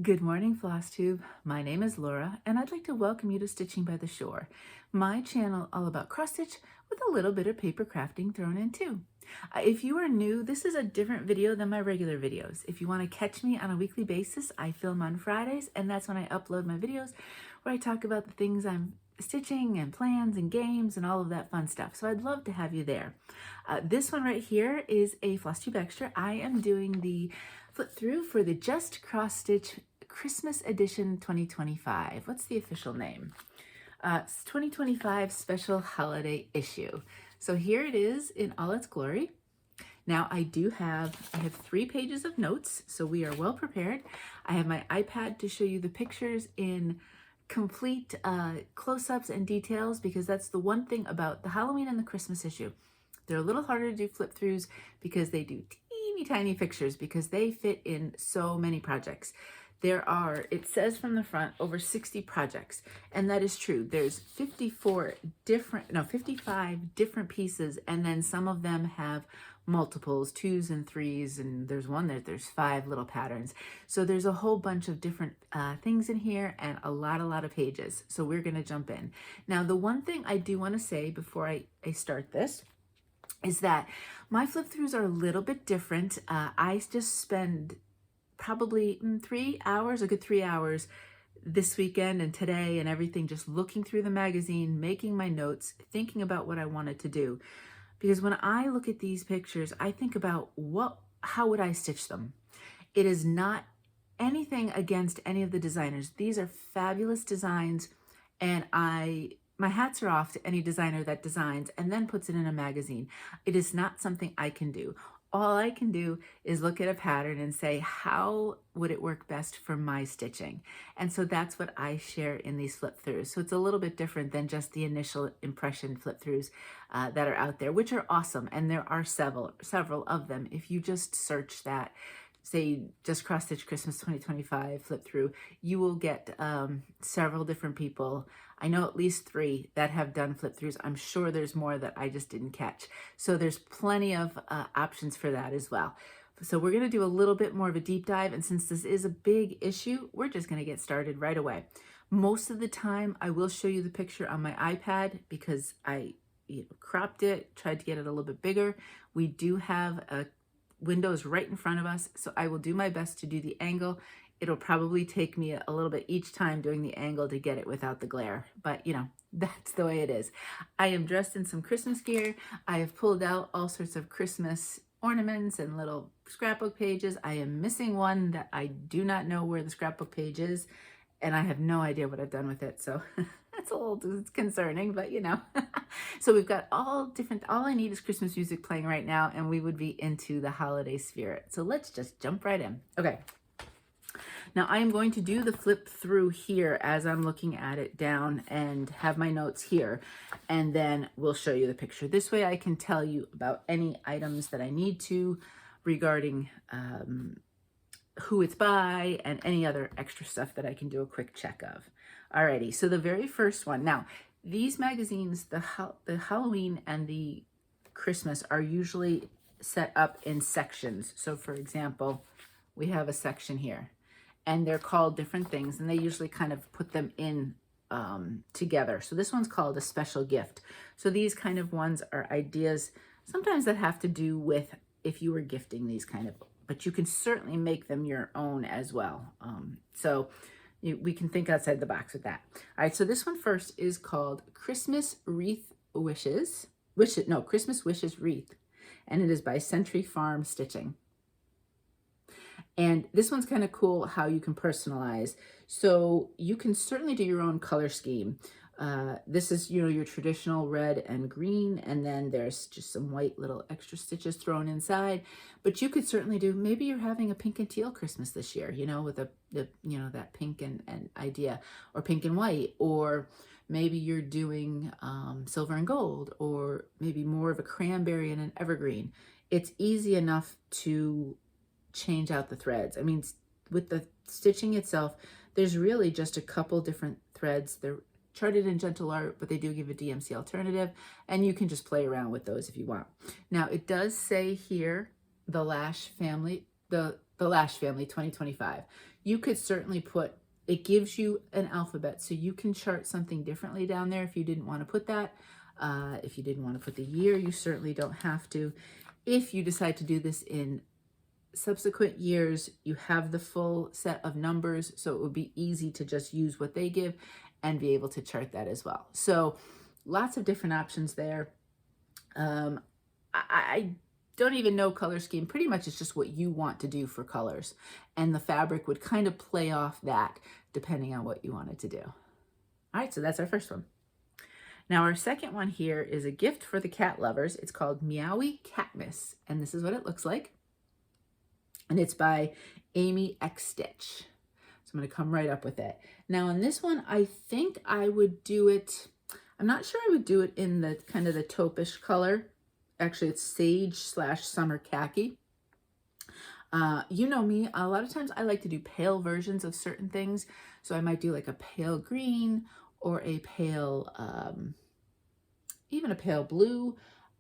Good morning, Flosstube. My name is Laura, and I'd like to welcome you to Stitching by the Shore, my channel all about cross stitch with a little bit of paper crafting thrown in too. If you are new, this is a different video than my regular videos. If you want to catch me on a weekly basis, I film on Fridays, and that's when I upload my videos where I talk about the things I'm stitching and plans and games and all of that fun stuff. So I'd love to have you there. This one right here is a Flosstube Extra. I am doing the flip through for the Just Cross Stitch Christmas Edition 2025. What's the official name? It's 2025 Special Holiday Issue. So here it is in all its glory. Now I have 3 pages of notes, so we are well prepared. I have my iPad to show you the pictures in complete close-ups and details, because that's the one thing about the Halloween and the Christmas issue. They're a little harder to do flip throughs because they do teeny tiny pictures, because they fit in so many projects. There are, it says from the front, over 60 projects, and that is true. There's 55 different pieces, and then some of them have multiples, 2s and 3s, and there's one there's 5 little patterns. So there's a whole bunch of different things in here, and a lot of pages. So we're gonna jump in. Now, the one thing I do wanna say before I start this is that my flip throughs are a little bit different. I just spend probably 3 hours, a good 3 hours this weekend and today and everything, just looking through the magazine, making my notes, thinking about what I wanted to do. Because when I look at these pictures, I think about how would I stitch them? It is not anything against any of the designers. These are fabulous designs, and my hats are off to any designer that designs and then puts it in a magazine. It is not something I can do. All I can do is look at a pattern and say, how would it work best for my stitching? And so that's what I share in these flip throughs. So it's a little bit different than just the initial impression flip throughs that are out there, which are awesome. And there are several of them. If you just search that, say Just Cross Stitch Christmas 2025 flip through, you will get several different people. I know at least 3 that have done flip throughs. I'm sure there's more that I just didn't catch. So there's plenty of options for that as well. So we're gonna do a little bit more of a deep dive, and since this is a big issue, we're just gonna get started right away. Most of the time, I will show you the picture on my iPad because I cropped it, tried to get it a little bit bigger. We do have a windows right in front of us, so I will do my best to do the angle. It'll probably take me a little bit each time doing the angle to get it without the glare, but that's the way it is. I am dressed in some Christmas gear. I have pulled out all sorts of Christmas ornaments and little scrapbook pages. I am missing one that I do not know where the scrapbook page is, and I have no idea what I've done with it, so it's a little concerning, but So we've got all I need is Christmas music playing right now, and we would be into the holiday spirit. So let's just jump right in. Okay. Now I am going to do the flip through here as I'm looking at it down and have my notes here, and then we'll show you the picture. This way I can tell you about any items that I need to regarding who it's by and any other extra stuff that I can do a quick check of. Alrighty, so the very first one. Now, these magazines, the Halloween and the Christmas, are usually set up in sections. So for example, we have a section here, and they're called different things, and they usually kind of put them in together. So this one's called a special gift. So these kind of ones are ideas sometimes that have to do with if you were gifting these kind of, but you can certainly make them your own as well. We can think outside the box with that. All right, so this one first is called Christmas Wishes Wreath, and it is by Century Farm Stitching. And this one's kind of cool how you can personalize. So you can certainly do your own color scheme. This is, your traditional red and green, and then there's just some white little extra stitches thrown inside. But you could certainly do, maybe you're having a pink and teal Christmas this year, with that pink and idea, or pink and white, or maybe you're doing silver and gold, or maybe more of a cranberry and an evergreen. It's easy enough to change out the threads. I mean, with the stitching itself, there's really just a couple different threads. They're charted in Gentle Art, but they do give a DMC alternative, and you can just play around with those if you want. Now, it does say here, the Lash Family 2025. You could certainly put, it gives you an alphabet, so you can chart something differently down there if you didn't want to put that. If you didn't want to put the year, you certainly don't have to. If you decide to do this in subsequent years, you have the full set of numbers, so it would be easy to just use what they give and be able to chart that as well. So lots of different options there. I don't even know color scheme. Pretty much it's just what you want to do for colors, and the fabric would kind of play off that depending on what you wanted to do. All right, so that's our first one. Now our second one here is a gift for the cat lovers. It's called Meowie Catmas, and this is what it looks like. And it's by Amy X Stitch. So I'm going to come right up with it. Now on this one, I think I would do it, I'm not sure I would do it in the kind of the taupe-ish color. Actually, it's sage / summer khaki. You know me, a lot of times I like to do pale versions of certain things. So I might do like a pale green or a pale, even a pale blue.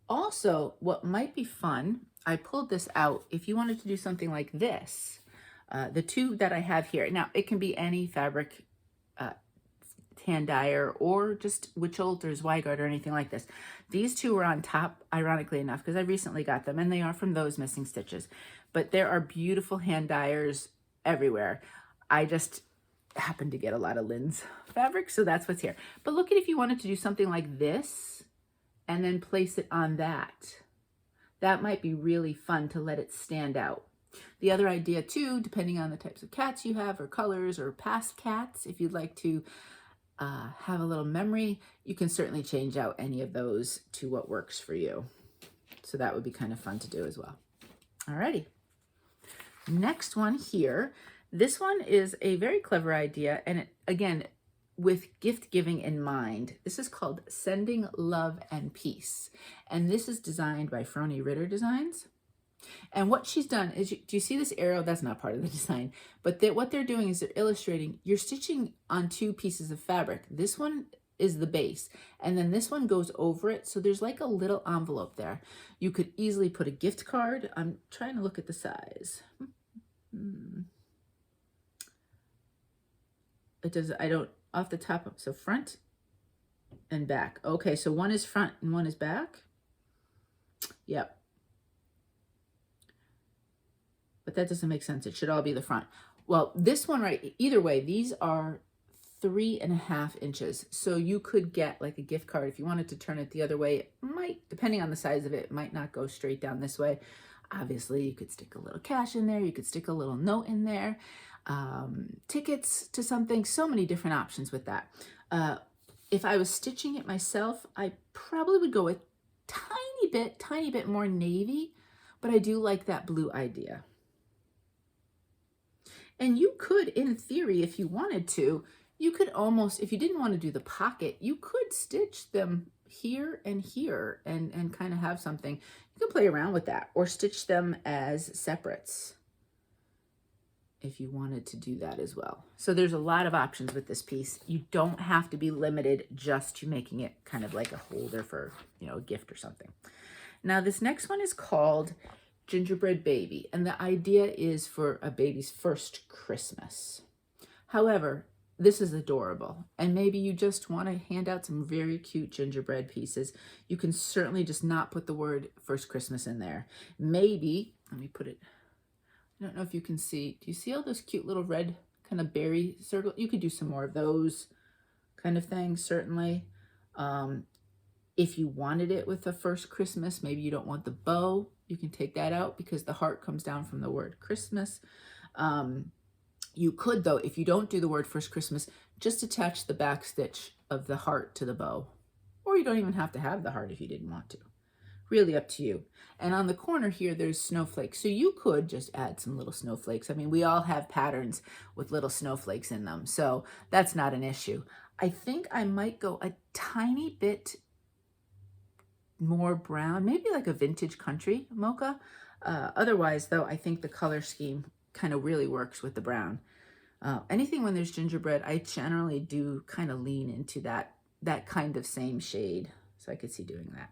Also, what might be fun, I pulled this out. If you wanted to do something like this, the two that I have here, now it can be any fabric, tan dyer or just Witchold or Zweigart or anything like this. These two were on top, ironically enough, because I recently got them and they are from Those Missing Stitches. But there are beautiful hand dyers everywhere. I just happen to get a lot of Lynn's fabric, so that's what's here. But look at if you wanted to do something like this and then place it on that. That might be really fun to let it stand out. The other idea too, depending on the types of cats you have or colors or past cats, if you'd like to have a little memory, you can certainly change out any of those to what works for you. So that would be kind of fun to do as well. Alrighty. Next one here. This one is a very clever idea, and it, again, with gift giving in mind. This is called Sending Love and Peace, and this is designed by Froni Ritter Designs. And what she's done is, do you see this arrow? That's not part of the design, but what they're doing is they're illustrating, you're stitching on two pieces of fabric. This one is the base, and then this one goes over it. So there's like a little envelope there. You could easily put a gift card. I'm trying to look at the size. It does, I don't, off the top, so front and back. Okay, so one is front and one is back. Yep. But that doesn't make sense. It should all be the front. Well, this one, right, either way, these are 3.5 inches. So you could get like a gift card. If you wanted to turn it the other way, it might, depending on the size of it, it might not go straight down this way. Obviously, you could stick a little cash in there. You could stick a little note in there. Tickets to something. So many different options with that. If I was stitching it myself, I probably would go with tiny bit more navy, but I do like that blue idea. And you could, in theory, if you wanted to, you could almost, if you didn't want to do the pocket, you could stitch them here and here and kind of have something. You can play around with that or stitch them as separates if you wanted to do that as well. So there's a lot of options with this piece. You don't have to be limited just to making it kind of like a holder for, you know, a gift or something. Now this next one is called Gingerbread Baby, and the idea is for a baby's first Christmas. However, this is adorable, and maybe you just want to hand out some very cute gingerbread pieces. You can certainly just not put the word first Christmas in there. Maybe, let me put it, I don't know if you can see, do you see all those cute little red kind of berry circles? You could do some more of those kind of things, certainly. If you wanted it with the first Christmas, maybe you don't want the bow, you can take that out because the heart comes down from the word Christmas. You could, though, if you don't do the word first Christmas, just attach the back stitch of the heart to the bow. Or you don't even have to have the heart if you didn't want to. Really up to you. And on the corner here, there's snowflakes. So you could just add some little snowflakes. I mean, we all have patterns with little snowflakes in them. So that's not an issue. I think I might go a tiny bit more brown, maybe like a vintage country mocha. Otherwise, though, I think the color scheme kind of really works with the brown. Anything when there's gingerbread, I generally do kind of lean into that kind of same shade. So I could see doing that.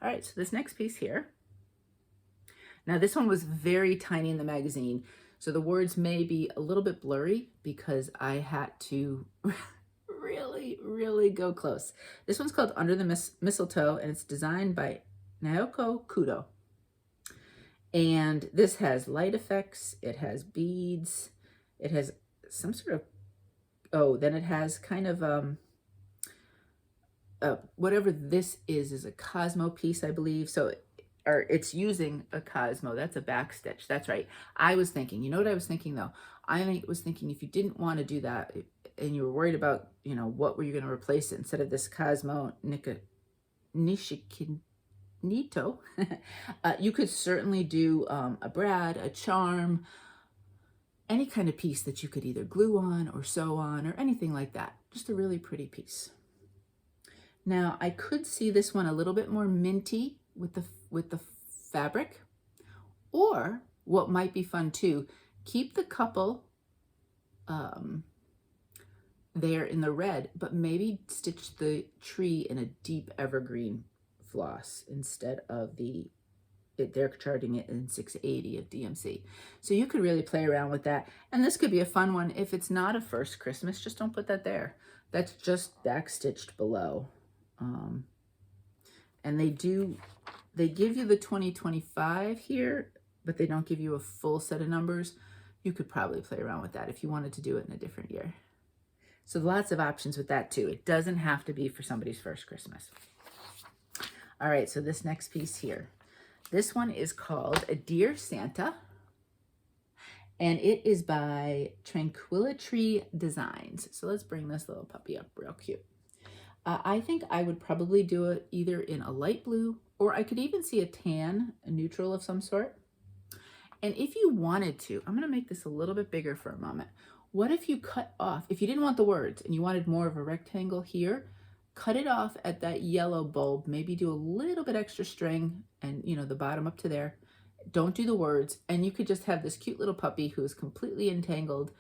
All right, so this next piece here. Now this one was very tiny in the magazine. So the words may be a little bit blurry because I had to really go close. This one's called Under the Mistletoe, and it's designed by Naoko Kudo. And this has light effects, it has beads, it has some sort of, oh, then it has kind of, whatever this is a Cosmo piece, I believe. So, or it's using a Cosmo. That's a back stitch. That's right. I was thinking, you know what I was thinking though? I was thinking if you didn't want to do that and you were worried about, you know, what were you going to replace it instead of this Cosmo Nishikinito, you could certainly do a brad, a charm, any kind of piece that you could either glue on or sew on or anything like that. Just a really pretty piece. Now I could see this one a little bit more minty with the fabric, or what might be fun too, keep the couple there in the red, but maybe stitch the tree in a deep evergreen floss instead of they're charging it in 680 of DMC. So you could really play around with that. And this could be a fun one. If it's not a first Christmas, just don't put that there. That's just back stitched below. And they give you the 2025 here, but they don't give you a full set of numbers. You could probably play around with that if you wanted to do it in a different year. So lots of options with that too. It doesn't have to be for somebody's first Christmas. All right, so this next piece here. This one is called A Dear Santa, and it is by Tranquility Designs. So let's bring this little puppy up real cute. I think I would probably do it either in a light blue, or I could even see a tan, a neutral of some sort. And if you wanted to, I'm going to make this a little bit bigger for a moment. What if you cut off, if you didn't want the words and you wanted more of a rectangle here, cut it off at that yellow bulb, maybe do a little bit extra string and, you know, the bottom up to there. Don't do the words, and you could just have this cute little puppy who is completely entangled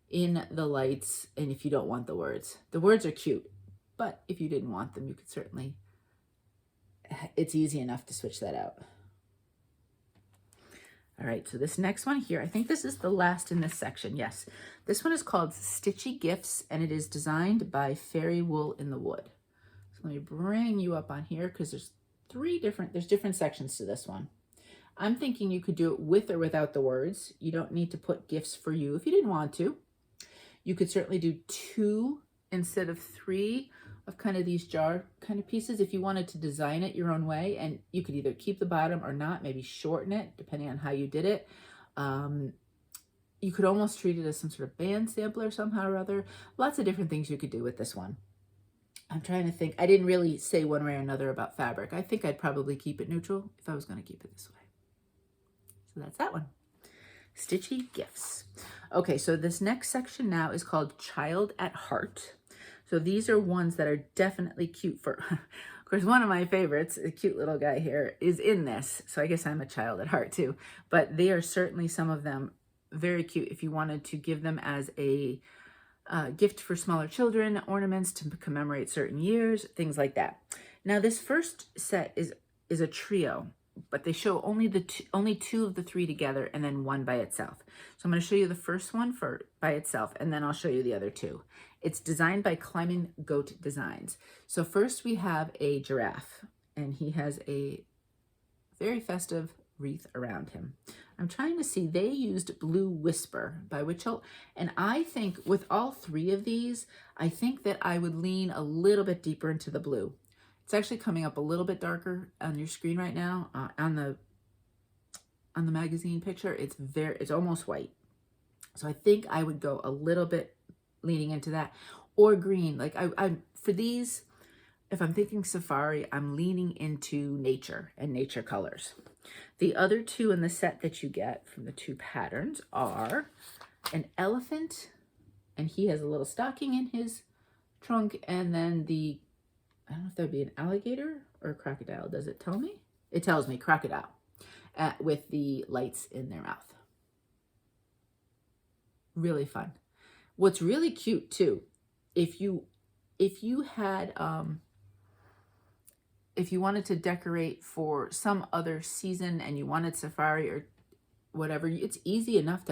in the lights. And if you don't want the words are cute, but if you didn't want them, you could certainly, it's easy enough to switch that out. All right, so this next one here, I think this is the last in this section. Yes, this one is called Stitchy Gifts, and it is designed by Fairy Wool in the Wood. So let me bring you up on here because there's different sections to this one. I'm thinking you could do it with or without the words. You don't need to put gifts for you if you didn't want to. You could certainly do 2 instead of 3 of kind of these jar kind of pieces if you wanted to design it your own way, and you could either keep the bottom or not, maybe shorten it depending on how you did it. You could almost treat it as some sort of band sampler somehow or other. Lots of different things you could do with this one. I'm trying to think. I didn't really say one way or another about fabric. I think I'd probably keep it neutral if I was going to keep it this way. So that's that one. Stitchy Gifts. Okay, so this next section now is called Child at Heart. So these are ones that are definitely cute for, of course, one of my favorites, a cute little guy here, is in this. So I guess I'm a child at heart too. But they are certainly, some of them, very cute if you wanted to give them as a gift for smaller children, ornaments to commemorate certain years, things like that. Now this first set is a trio, but they show only 2 of the 3 together and then 1 by itself. So I'm going to show you the first one by itself, and then I'll show you the other 2. It's designed by Climbing Goat Designs. So first we have a giraffe, and he has a very festive wreath around him. I'm trying to see, they used Blue Whisper by Witchell, and I think with all 3 of these, I think that I would lean a little bit deeper into the blue. It's actually coming up a little bit darker on your screen right now. On the magazine picture, it's almost white. So I think I would go a little bit leaning into that, or green. Like I for these, if I'm thinking safari, I'm leaning into nature and nature colors. The other 2 in the set that you get from the 2 patterns are an elephant, and he has a little stocking in his trunk, and then I don't know if that would be an alligator or a crocodile. Does it tell me? It tells me crocodile with the lights in their mouth. Really fun. What's really cute too, if you had, if you wanted to decorate for some other season and you wanted safari or whatever, it's easy enough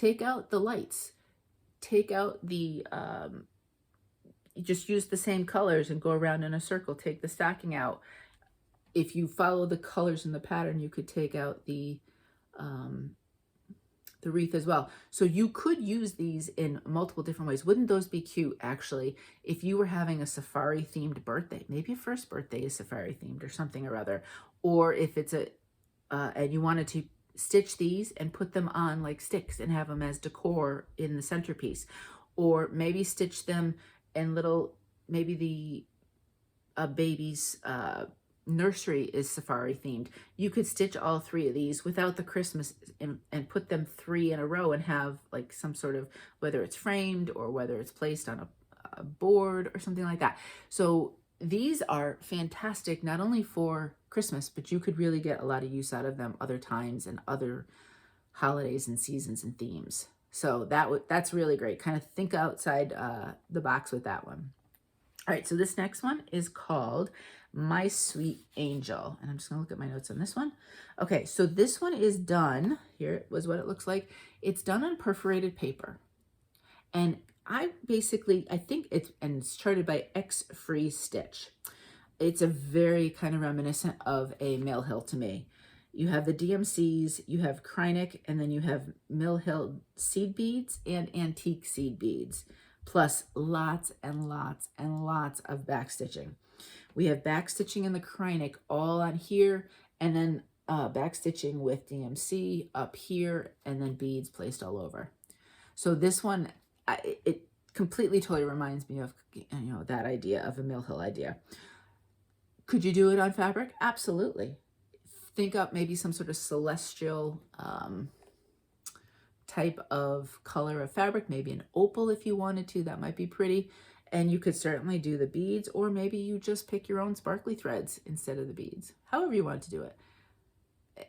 take out the lights, take out the, you just use the same colors and go around in a circle, take the stocking out. If you follow the colors in the pattern, you could take out the wreath as well. So you could use these in multiple different ways. Wouldn't those be cute, actually, if you were having a safari themed birthday? Maybe your first birthday is safari themed or something or other. Or if it's and you wanted to stitch these and put them on like sticks and have them as decor in the centerpiece. Or maybe stitch them in little, maybe the baby's nursery is safari themed. You could stitch all 3 of these without the Christmas and put them 3 in a row and have like some sort of, whether it's framed or whether it's placed on a board or something like that. So these are fantastic, not only for Christmas, but you could really get a lot of use out of them other times and other holidays and seasons and themes. So that's really great. Kind of think outside the box with that one. All right, so this next one is called My Sweet Angel. And I'm just gonna look at my notes on this one. Okay, so this one is done. Here was what it looks like. It's done on perforated paper. And I think it's charted by X Free Stitch. It's a very kind of reminiscent of a Mill Hill to me. You have the DMCs, you have Kreinik, and then you have Mill Hill seed beads and antique seed beads, plus lots and lots and lots of back stitching. We have back stitching in the Kreinik all on here, and then back stitching with DMC up here, and then beads placed all over. So this one, it completely totally reminds me of, that idea of a Mill Hill idea. Could you do it on fabric? Absolutely. Think up maybe some sort of celestial type of color of fabric, maybe an opal if you wanted to, that might be pretty. And you could certainly do the beads, or maybe you just pick your own sparkly threads instead of the beads, however you want to do it,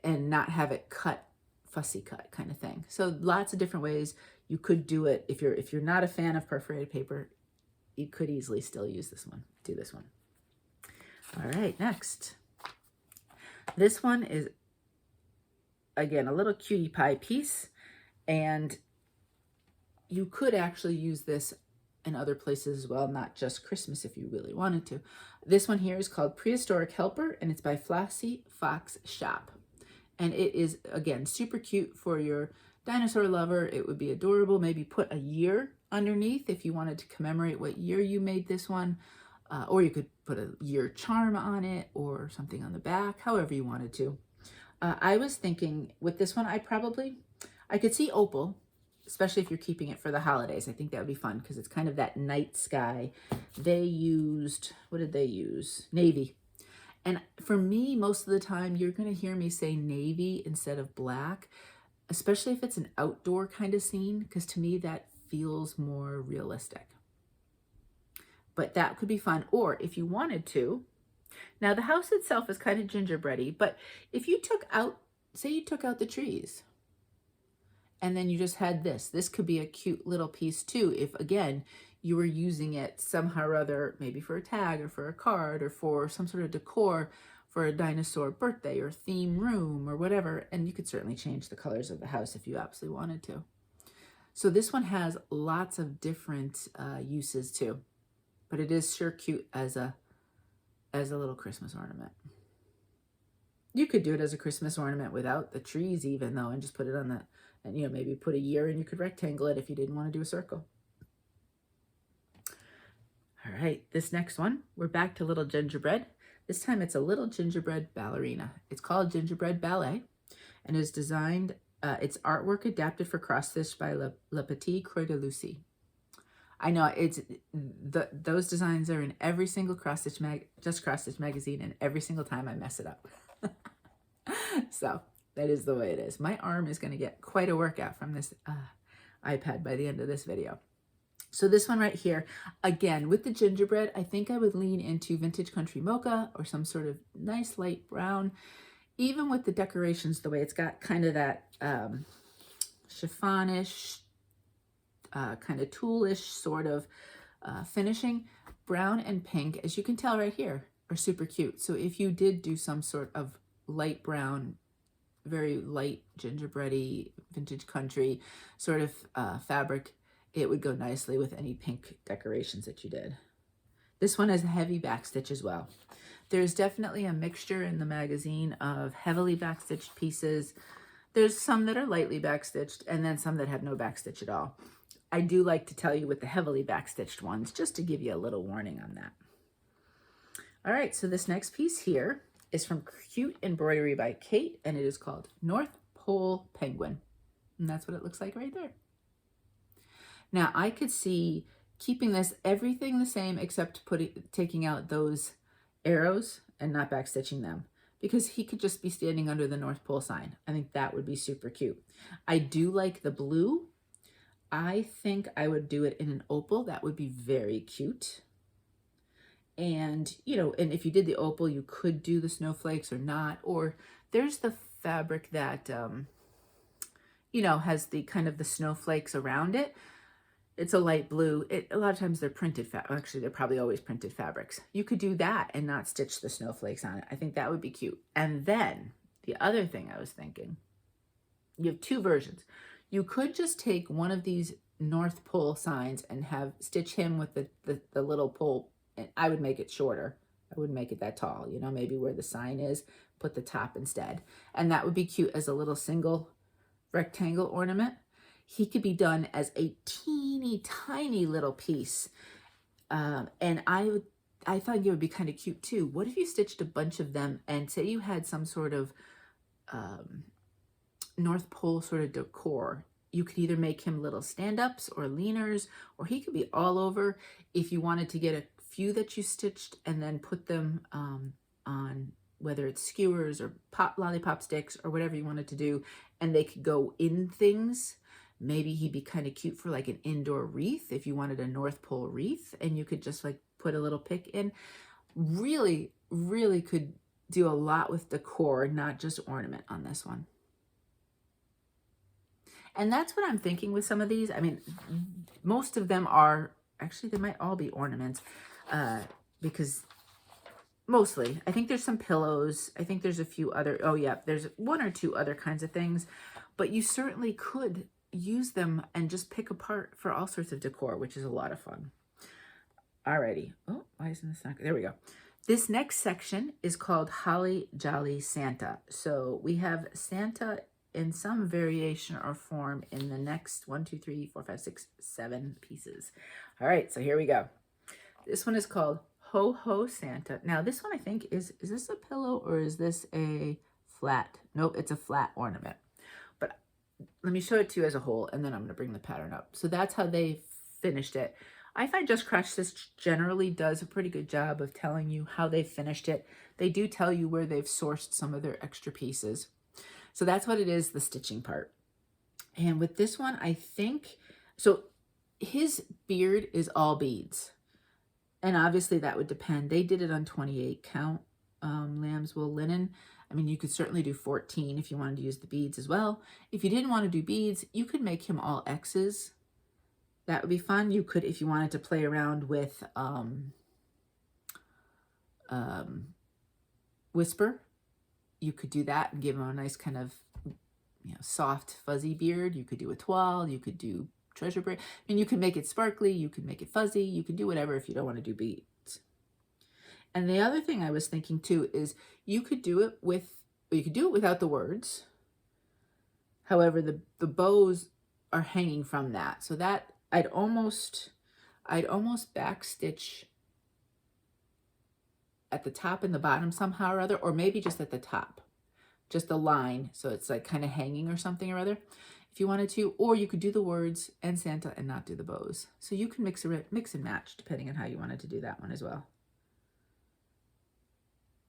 and not have it cut, fussy cut kind of thing. So lots of different ways you could do it. If you're not a fan of perforated paper, you could easily still use this one, do this one. All right, next. This one is, again, a little cutie pie piece, and you could actually use this in other places as well, not just Christmas if you really wanted to. This one here is called Prehistoric Helper, and it's by Flossy Fox Shop. And it is, again, super cute for your dinosaur lover. It would be adorable. Maybe put a year underneath if you wanted to commemorate what year you made this one. Or you could put a year charm on it or something on the back, however you wanted to. I was thinking with this one, I could see opal, especially if you're keeping it for the holidays. I think that would be fun because it's kind of that night sky. They used, what did they use? Navy. And for me, most of the time, you're going to hear me say navy instead of black, especially if it's an outdoor kind of scene, because to me, that feels more realistic. But that could be fun. Or if you wanted to, now the house itself is kind of gingerbready, but if you took out, say you took out the trees, and then you just had this could be a cute little piece too, if again, you were using it somehow or other, maybe for a tag or for a card or for some sort of decor for a dinosaur birthday or theme room or whatever. And you could certainly change the colors of the house if you absolutely wanted to. So this one has lots of different uses too, but it is sure cute as a little Christmas ornament. You could do it as a Christmas ornament without the trees even though, and just put it on the, and maybe put a year, and you could rectangle it if you didn't want to do a circle. All right, this next one, we're back to Little Gingerbread. This time it's a little gingerbread ballerina. It's called Gingerbread Ballet, and is designed, it's artwork adapted for cross stitch by Le Petit Croix de Lucie. I know those designs are in every single cross stitch magazine, and every single time I mess it up. So that is the way it is. My arm is going to get quite a workout from this iPad by the end of this video. So this one right here, again, with the gingerbread, I think I would lean into Vintage Country Mocha or some sort of nice light brown. Even with the decorations, the way it's got kind of that chiffonish, kind of toolish sort of finishing, brown and pink, as you can tell right here, are super cute. So if you did do some sort of light brown very light gingerbready, vintage country sort of fabric, it would go nicely with any pink decorations that you did. This one has a heavy backstitch as well. There's definitely a mixture in the magazine of heavily backstitched pieces. There's some that are lightly backstitched and then some that have no backstitch at all. I do like to tell you with the heavily backstitched ones, just to give you a little warning on that. All right, so this next piece here is from Cute Embroidery by Kate, and it is called North Pole Penguin. And that's what it looks like right there. Now I could see keeping this everything the same except taking out those arrows and not backstitching them, because he could just be standing under the North Pole sign. I think that would be super cute. I do like the blue. I think I would do it in an opal. That would be very cute. And, you know, and if you did the opal, you could do the snowflakes or not. Or there's the fabric that, you know, has the kind of the snowflakes around it. It's a light blue. A lot of times they're printed actually, they're probably always printed fabrics. You could do that and not stitch the snowflakes on it. I think that would be cute. And then the other thing I was thinking, you have two versions. You could just take one of these North Pole signs and stitch him with the little pole. And I would make it shorter. I wouldn't make it that tall, you know, maybe where the sign is, put the top instead. And that would be cute as a little single rectangle ornament. He could be done as a teeny tiny little piece. And I thought it would be kind of cute too. What if you stitched a bunch of them and say you had some sort of North Pole sort of decor? You could either make him little stand-ups or leaners, or he could be all over. If you wanted to get a few that you stitched and then put them on, whether it's skewers or lollipop sticks or whatever you wanted to do, and they could go in things. Maybe he'd be kind of cute for like an indoor wreath if you wanted a North Pole wreath, and you could just like put a little pick in. Really, really could do a lot with decor, not just ornament on this one. And that's what I'm thinking with some of these. I mean, most of them are, actually they might all be ornaments, because mostly, I think there's some pillows. I think there's a few other, oh yeah, there's one or two other kinds of things, but you certainly could use them and just pick apart for all sorts of decor, which is a lot of fun. Alrighty. Oh, why isn't this not, there we go. This next section is called Holly Jolly Santa. So we have Santa in some variation or form in the next 1, 2, 3, 4, 5, 6, 7 pieces. All right, so here we go. This one is called Ho Ho Santa. Now this one I think is this a pillow or is this a flat? Nope, it's a flat ornament. But let me show it to you as a whole, and then I'm gonna bring the pattern up. So that's how they finished it. I find Just Crotch Stitch generally does a pretty good job of telling you how they finished it. They do tell you where they've sourced some of their extra pieces. So that's what it is, the stitching part. And with this one, I think, so his beard is all beads. And obviously that would depend. They did it on 28 count lamb's wool linen. I mean, you could certainly do 14 if you wanted to use the beads as well. If you didn't want to do beads, you could make him all X's. That would be fun. You could, if you wanted to play around with Whisper, you could do that and give him a nice kind of, you know, soft fuzzy beard. You could do a toile, you could do treasure braid. I mean, you can make it sparkly, you can make it fuzzy, you can do whatever if you don't want to do beads. And the other thing I was thinking too is you could do it without the words. However, the bows are hanging from that. So that I'd almost backstitch at the top and the bottom somehow or other, or maybe just at the top, just a line. So it's like kind of hanging or something or other if you wanted to, or you could do the words and Santa and not do the bows. So you can mix and match depending on how you wanted to do that one as well.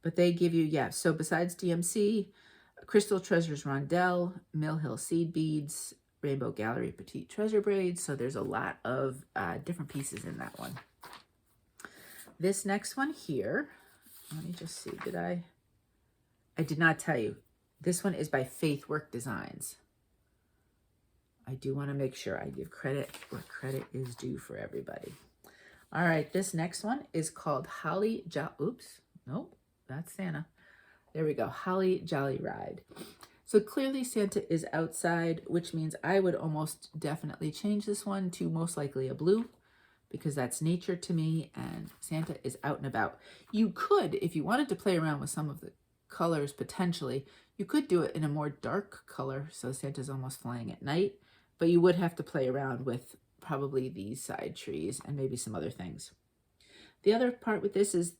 But they give you, yeah, so besides DMC, Crystal Treasures Rondelle, Mill Hill Seed Beads, Rainbow Gallery Petite Treasure Braids. So there's a lot of different pieces in that one. This next one here, let me just see, I did not tell you. This one is by Faith Work Designs. I do want to make sure I give credit where credit is due for everybody. All right, this next one is called Holly Oops, nope, that's Santa. There we go, Holly Jolly Ride. So clearly Santa is outside, which means I would almost definitely change this one to most likely a blue, because that's nature to me, and Santa is out and about. You could, if you wanted to play around with some of the colors potentially, you could do it in a more dark color, so Santa's almost flying at night, but you would have to play around with probably these side trees and maybe some other things. The other part with this is,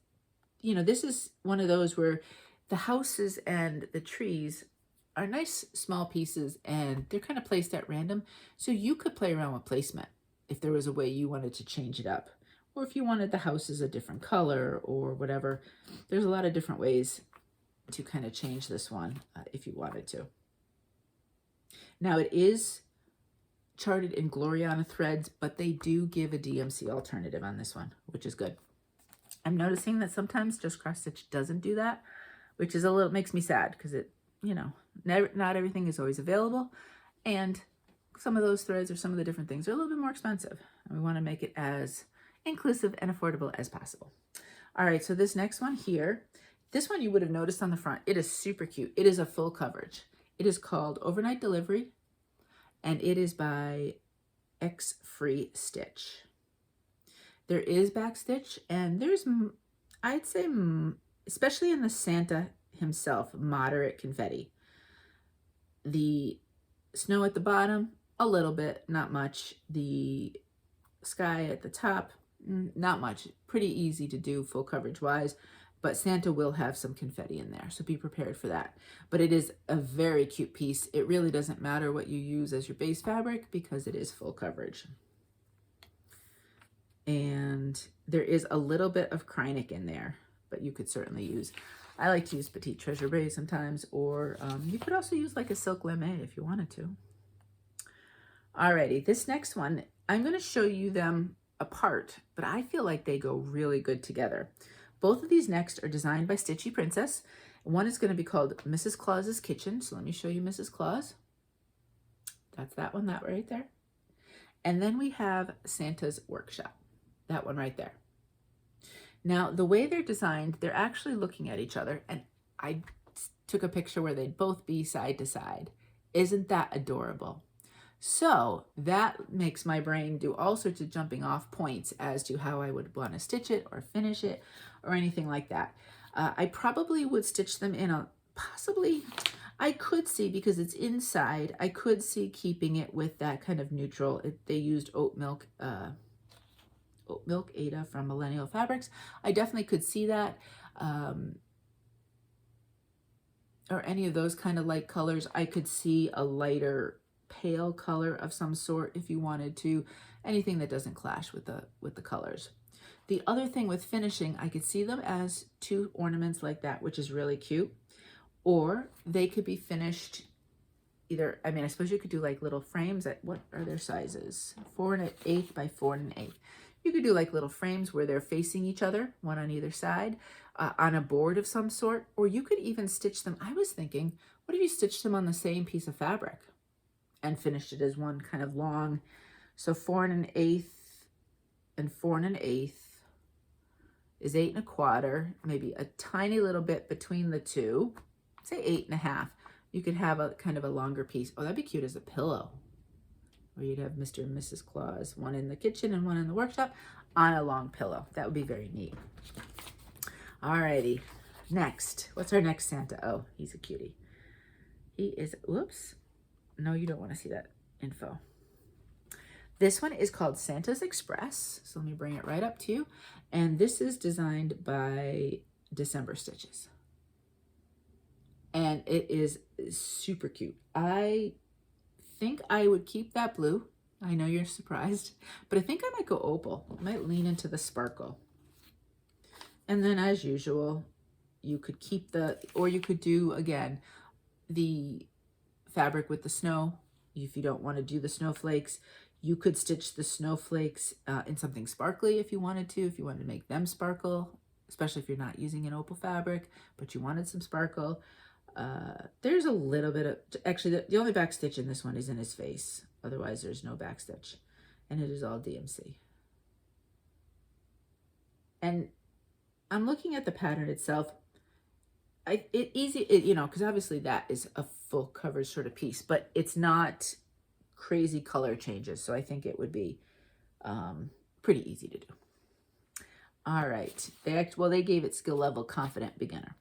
you know, this is one of those where the houses and the trees are nice small pieces and they're kind of placed at random. So you could play around with placement if there was a way you wanted to change it up, or if you wanted the houses a different color or whatever. There's a lot of different ways to kind of change this one if you wanted to. Now it is charted in Gloriana threads, but they do give a DMC alternative on this one, which is good. I'm noticing that sometimes Just Cross Stitch doesn't do that, which is a little, makes me sad, because it, you know, not everything is always available, and some of those threads or some of the different things are a little bit more expensive, and we want to make it as inclusive and affordable as possible. All right, so this next one here, this one you would have noticed on the front. It is super cute. It is a full coverage. It is called Overnight Delivery, and it is by X Free Stitch. There is back stitch, and there's, I'd say, especially in the Santa himself, moderate confetti. The snow at the bottom, a little bit, not much. The sky at the top, not much. Pretty easy to do full coverage wise, but Santa will have some confetti in there, so be prepared for that. But it is a very cute piece. It really doesn't matter what you use as your base fabric because it is full coverage. And there is a little bit of Krynic in there, but you could certainly use, I like to use Petite Treasure Braid sometimes, or you could also use like a silk lame if you wanted to. Alrighty, this next one, I'm going to show you them apart, but I feel like they go really good together. Both of these next are designed by Stitchy Princess. One is going to be called Mrs. Claus's Kitchen, so let me show you Mrs. Claus. That's that one, that right there. And then we have Santa's Workshop. That one right there. Now, the way they're designed, they're actually looking at each other, and I took a picture where they'd both be side to side. Isn't that adorable? So that makes my brain do all sorts of jumping off points as to how I would want to stitch it or finish it or anything like that. I probably would stitch them in a, possibly, I could see, because it's inside, I could see keeping it with that kind of neutral. They used oat milk Ada from Millennial Fabrics. I definitely could see that, or any of those kind of light colors. I could see a lighter pale color of some sort if you wanted to, anything that doesn't clash with the colors. The other thing with finishing, I could see them as two ornaments like that, which is really cute, or they could be finished either, I mean, I suppose you could do like little frames at, what are their sizes? 4 1/8 by 4 1/8. You could do like little frames where they're facing each other, one on either side, on a board of some sort, or you could even stitch them. I was thinking, what if you stitched them on the same piece of fabric and finished it as one kind of long, so 4 1/8 and 4 1/8 is 8 1/4, maybe a tiny little bit between the two, say 8 1/2. You could have a kind of a longer piece. Oh, that'd be cute as a pillow. Or you'd have Mr. and Mrs. Claus, one in the kitchen and one in the workshop, on a long pillow. That would be very neat. Alrighty, next. What's our next Santa? Oh, he's a cutie. He is, whoops. No, you don't want to see that info. This one is called Santa's Express. So let me bring it right up to you. And this is designed by December Stitches. And it is super cute. I think I would keep that blue. I know you're surprised, but I think I might go opal. I might lean into the sparkle. And then as usual, you could keep the, or you could do, again, the fabric with the snow. If you don't want to do the snowflakes, you could stitch the snowflakes in something sparkly if you wanted to make them sparkle, especially if you're not using an opal fabric, but you wanted some sparkle. There's a little bit of, actually the only back stitch in this one is in his face. Otherwise there's no back stitch, and it is all DMC. And I'm looking at the pattern itself. you know, because obviously that is a full coverage sort of piece, but it's not crazy color changes. So I think it would be pretty easy to do. All right. They gave it skill level confident beginner.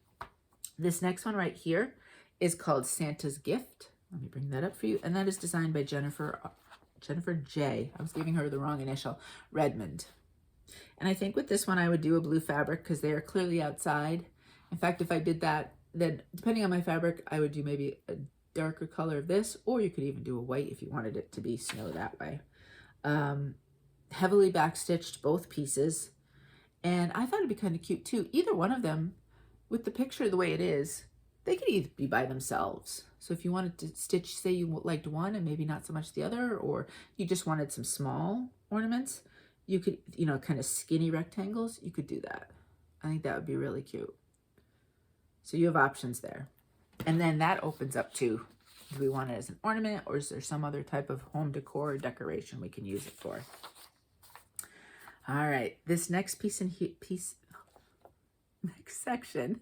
This next one right here is called Santa's Gift. Let me bring that up for you. And that is designed by Jennifer J. I was giving her the wrong initial. Redmond. And I think with this one, I would do a blue fabric because they are clearly outside. In fact, if I did that, then depending on my fabric, I would do maybe a darker color of this, or you could even do a white if you wanted it to be snow that way. Heavily backstitched both pieces. And I thought it'd be kind of cute too. Either one of them, with the picture the way it is, they could either be by themselves. So if you wanted to stitch, say you liked one and maybe not so much the other, or you just wanted some small ornaments, you could, you know, kind of skinny rectangles, you could do that. I think that would be really cute. So you have options there. And then that opens up to, do we want it as an ornament, or is there some other type of home decor or decoration we can use it for? All right, this next next section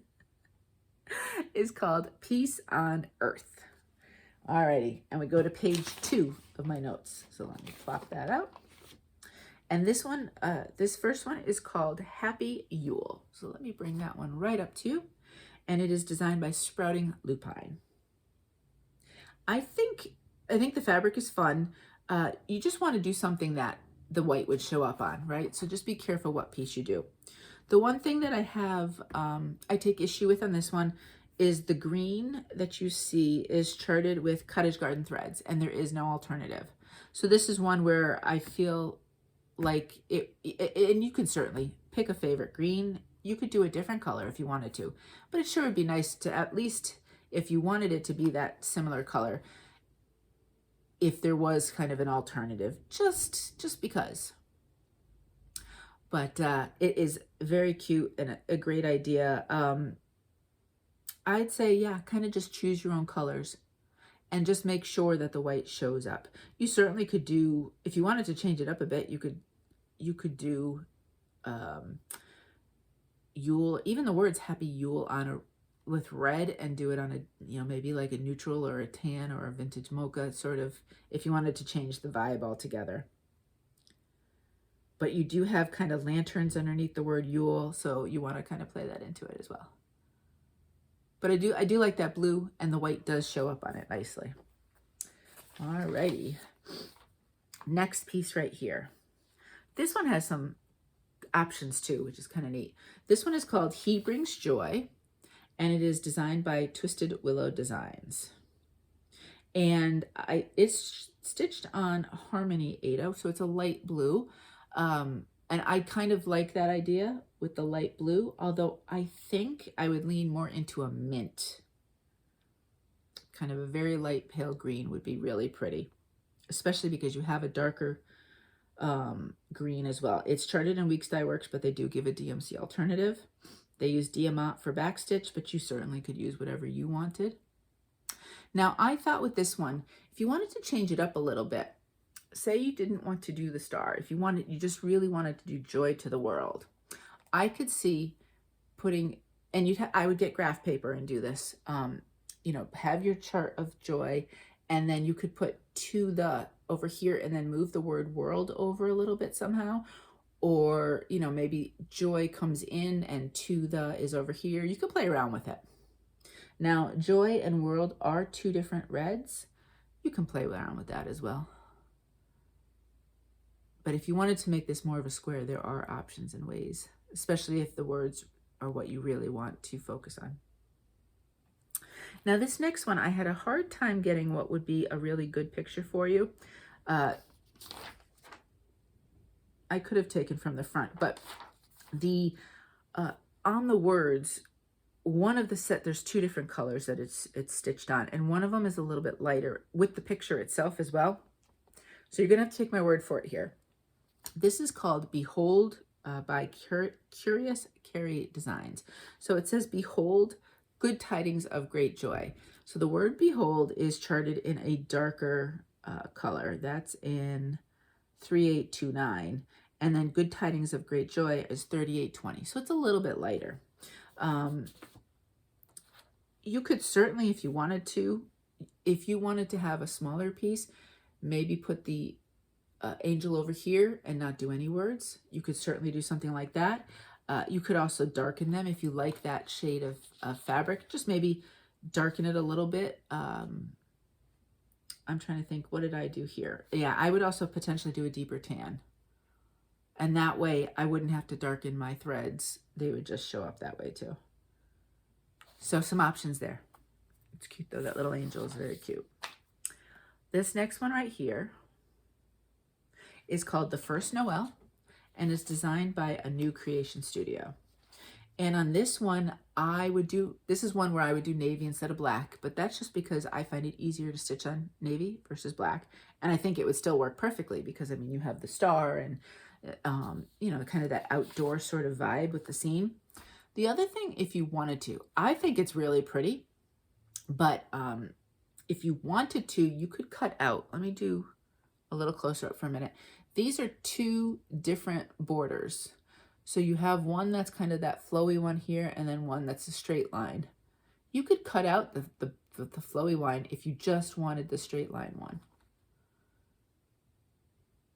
is called Peace on Earth. All righty, and we go to page 2 of my notes. So let me plop that out. And this one, this first one is called Happy Yule. So let me bring that one right up to you. And it is designed by Sprouting Lupine. I think the fabric is fun. You just want to do something that the white would show up on, right? So just be careful what piece you do. The one thing that I have, I take issue with on this one is the green that you see is charted with cottage garden threads, and there is no alternative. So this is one where I feel like and you can certainly pick a favorite green. You could do a different color if you wanted to, but it sure would be nice to, at least if you wanted it to be that similar color, if there was kind of an alternative, just because. But it is very cute and a great idea. I'd say, yeah, kind of just choose your own colors and just make sure that the white shows up. You certainly could do, if you wanted to change it up a bit, you could do Yule, even the words Happy Yule on with red, and do it on a, you know, maybe like a neutral or a tan or a vintage mocha sort of, if you wanted to change the vibe altogether. But you do have kind of lanterns underneath the word Yule, so you want to kind of play that into it as well. But I do like that blue, and the white does show up on it nicely. Alrighty. Next piece right here. This one has some options too, which is kind of neat. This one is called He Brings Joy, and it is designed by Twisted Willow Designs. And it's stitched on Harmony 80, so it's a light blue. And I kind of like that idea with the light blue, although I think I would lean more into a mint. Kind of a very light pale green would be really pretty, especially because you have a darker green as well. It's charted in Weeks Dye Works, but they do give a DMC alternative. They use Diamant for backstitch, but you certainly could use whatever you wanted. Now, I thought with this one, if you wanted to change it up a little bit, say you didn't want to do the star, if you just really wanted to do Joy to the World, I could see putting, and I would get graph paper and do this, you know, have your chart of joy, and then you could put to the over here and then move the word world over a little bit somehow. Or, you know, maybe joy comes in and to the is over here. You could play around with it. Now, joy and world are two different reds. You can play around with that as well. But if you wanted to make this more of a square, there are options and ways, especially if the words are what you really want to focus on. Now, this next one, I had a hard time getting what would be a really good picture for you. I could have taken from the front, but the on the words, one of the set, there's two different colors that it's stitched on, and one of them is a little bit lighter with the picture itself as well. So you're gonna have to take my word for it here. This is called Behold by Curious Carrie Designs. So it says, Behold, good tidings of great joy. So the word behold is charted in a darker color. That's in 3829. And then good tidings of great joy is 3820. So it's a little bit lighter. You could certainly, if you wanted to have a smaller piece, maybe put the angel over here and not do any words. You could certainly do something like that. You could also darken them if you like that shade of fabric. Just maybe darken it a little bit. I'm trying to think, what did I do here? Yeah, I would also potentially do a deeper tan. And that way I wouldn't have to darken my threads. They would just show up that way too. So some options there. It's cute though, that little angel is very cute. This next one right here is called The First Noel and is designed by a new creation studio. And on this one, this is one where I would do navy instead of black, but that's just because I find it easier to stitch on navy versus black. And I think it would still work perfectly because, I mean, you have the star and, you know, kind of that outdoor sort of vibe with the seam. The other thing, if you wanted to, I think it's really pretty, but if you wanted to, you could cut out. Let me do a little closer up for a minute. These are two different borders. So you have one that's kind of that flowy one here, and then one that's a straight line. You could cut out the flowy line if you just wanted the straight line one.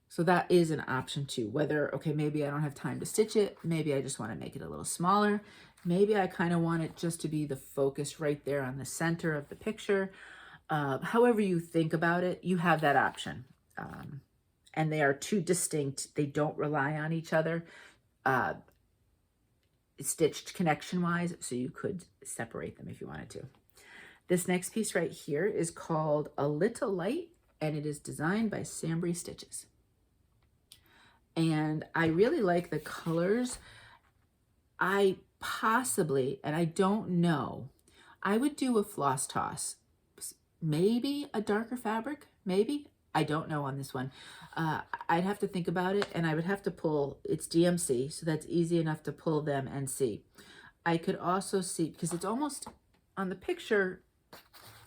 So that is an option too, whether, okay, maybe I don't have time to stitch it. Maybe I just want to make it a little smaller. Maybe I kind of want it just to be the focus right there on the center of the picture. However you think about it, you have that option. And they are two distinct, they don't rely on each other. Stitched connection wise, so you could separate them if you wanted to. This next piece right here is called A Little Light, and it is designed by Sambry Stitches. And I really like the colors. I possibly, and I don't know, I would do a floss toss, maybe a darker fabric, maybe. I don't know on this one. I'd have to think about it, and I would have to pull, it's DMC, so that's easy enough to pull them and see. I could also see, because it's almost on the picture,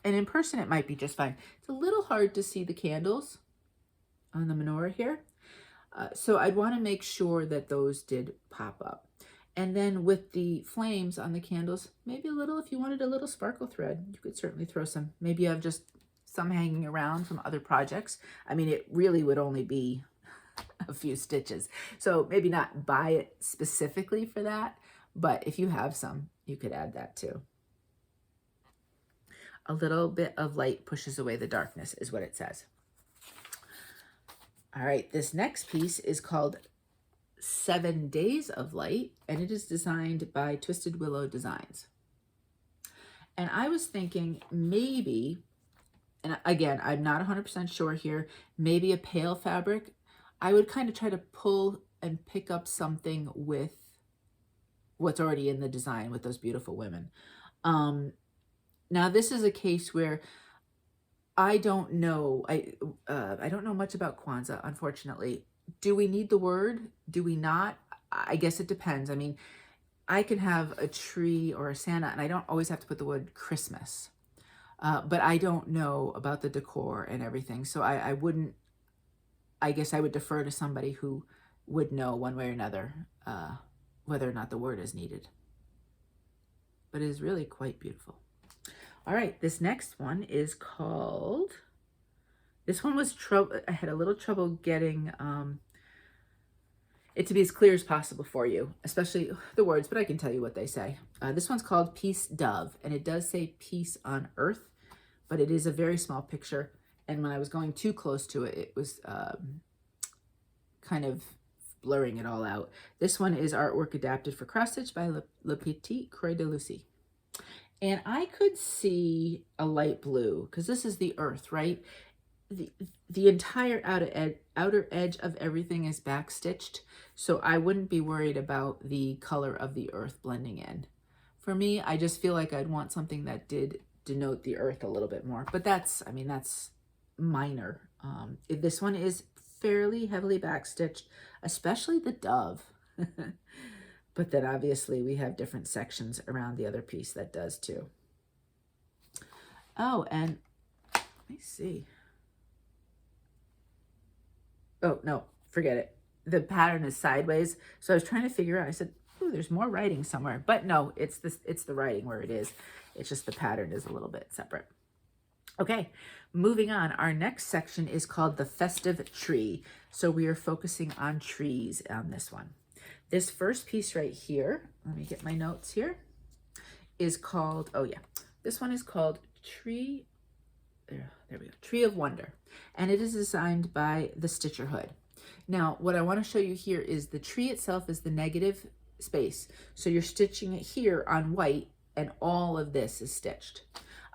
and in person it might be just fine. It's a little hard to see the candles on the menorah here. So I'd want to make sure that those did pop up. And then with the flames on the candles, maybe a little, if you wanted a little sparkle thread, you could certainly throw some. Maybe you have just some hanging around from other projects. I mean, it really would only be a few stitches. So maybe not buy it specifically for that, but if you have some, you could add that too. A little bit of light pushes away the darkness is what it says. All right, this next piece is called 7 Days of Light, and it is designed by Twisted Willow Designs. And I was thinking maybe, and again, I'm not 100% sure here, maybe a pale fabric. I would kind of try to pull and pick up something with what's already in the design with those beautiful women. Now, this is a case where I don't know. I don't know much about Kwanzaa, unfortunately. Do we need the word? Do we not? I guess it depends. I mean, I can have a tree or a Santa, and I don't always have to put the word Christmas. But I don't know about the decor and everything. So I wouldn't, I guess I would defer to somebody who would know one way or another whether or not the word is needed. But it is really quite beautiful. All right, this next one is called, this one was trouble. I had a little trouble getting it to be as clear as possible for you, especially the words, but I can tell you what they say. This one's called Peace Dove, and it does say peace on earth, but it is a very small picture. And when I was going too close to it, it was kind of blurring it all out. This one is artwork adapted for cross stitch by Le Petit Croix de Lucie. And I could see a light blue, because this is the earth, right? The entire outer edge of everything is back stitched, so I wouldn't be worried about the color of the earth blending in. For me, I just feel like I'd want something that did denote the earth a little bit more, but that's, I mean, that's minor. This one is fairly heavily back stitched, especially the dove. But then obviously we have different sections around the other piece that does too. Oh, and let me see. Oh, no, forget it. The pattern is sideways. So I was trying to figure out, I said, Ooh, there's more writing somewhere, but no, it's the writing where it is. It's just the pattern is a little bit separate. Okay, moving on. Our next section is called the Festive Tree. So we are focusing on trees on this one. This first piece right here, let me get my notes here, is called, oh yeah, this one is called Tree, there we go, Tree of Wonder. And it is designed by the Stitcher Hood. Now, what I want to show you here is the tree itself is the negative space. So you're stitching it here on white and all of this is stitched.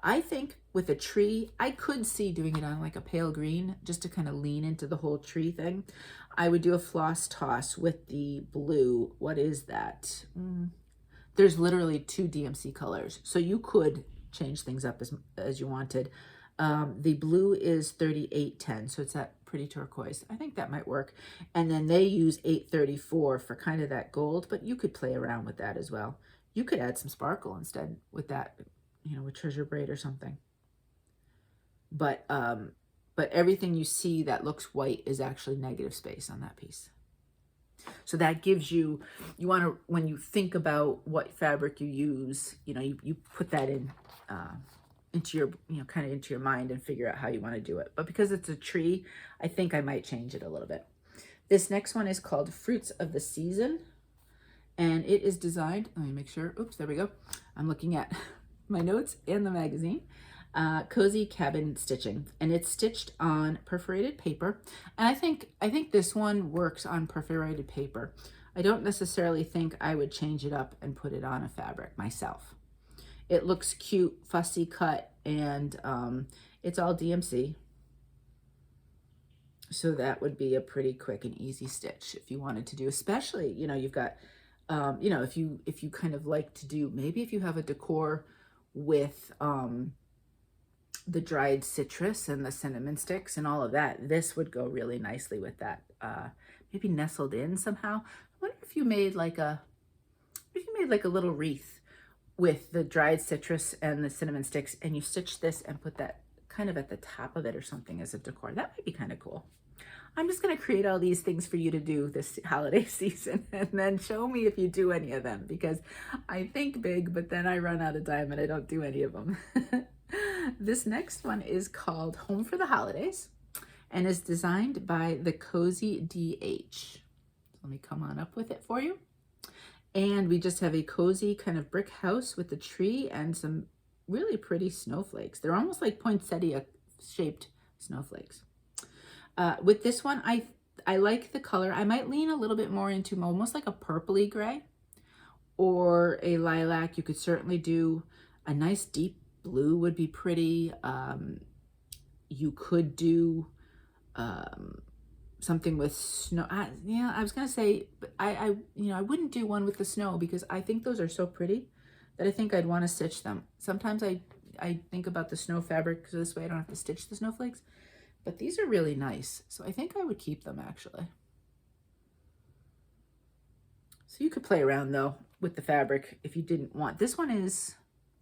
I think with a tree, I could see doing it on like a pale green just to kind of lean into the whole tree thing. I would do a floss toss with the blue. What is that? There's literally 2 DMC colors. So you could change things up as you wanted. The blue is 3810, so it's that pretty turquoise. I think that might work. And then they use 834 for kind of that gold, but you could play around with that as well. You could add some sparkle instead with that, you know, with treasure braid or something. But everything you see that looks white is actually negative space on that piece. So that gives you, you want to, when you think about what fabric you use, you know, you put that in, into your, you know, kind of into your mind and figure out how you want to do it. But because it's a tree, I think I might change it a little bit. This next one is called Fruits of the Season. And it is designed, let me make sure, oops, there we go. I'm looking at my notes and the magazine. Cozy Cabin Stitching, and it's stitched on perforated paper. And I think this one works on perforated paper. I don't necessarily think I would change it up and put it on a fabric myself. It looks cute, fussy cut, and it's all DMC. So that would be a pretty quick and easy stitch if you wanted to do, especially, you know, you've got, you know, if you kind of like to do, maybe if you have a decor with the dried citrus and the cinnamon sticks and all of that, this would go really nicely with that. Maybe nestled in somehow. I wonder if you made like a, little wreath with the dried citrus and the cinnamon sticks, and you stitch this and put that kind of at the top of it or something as a decor. That might be kind of cool. I'm just going to create all these things for you to do this holiday season, and then show me if you do any of them, because I think big, but then I run out of time and I don't do any of them. This next one is called Home for the Holidays and is designed by the Cozy DH. Let me come on up with it for you. And we just have a cozy kind of brick house with a tree and some really pretty snowflakes. They're almost like poinsettia shaped snowflakes. With this one, I like the color. I might lean a little bit more into almost like a purpley gray or a lilac. You could certainly do a nice deep blue would be pretty. You could do something with snow. Yeah, I was gonna say, but I wouldn't do one with the snow because I think those are so pretty that I think I'd want to stitch them. Sometimes I think about the snow fabric because this way I don't have to stitch the snowflakes. But these are really nice, so I think I would keep them actually. So you could play around though with the fabric if you didn't want. This one is,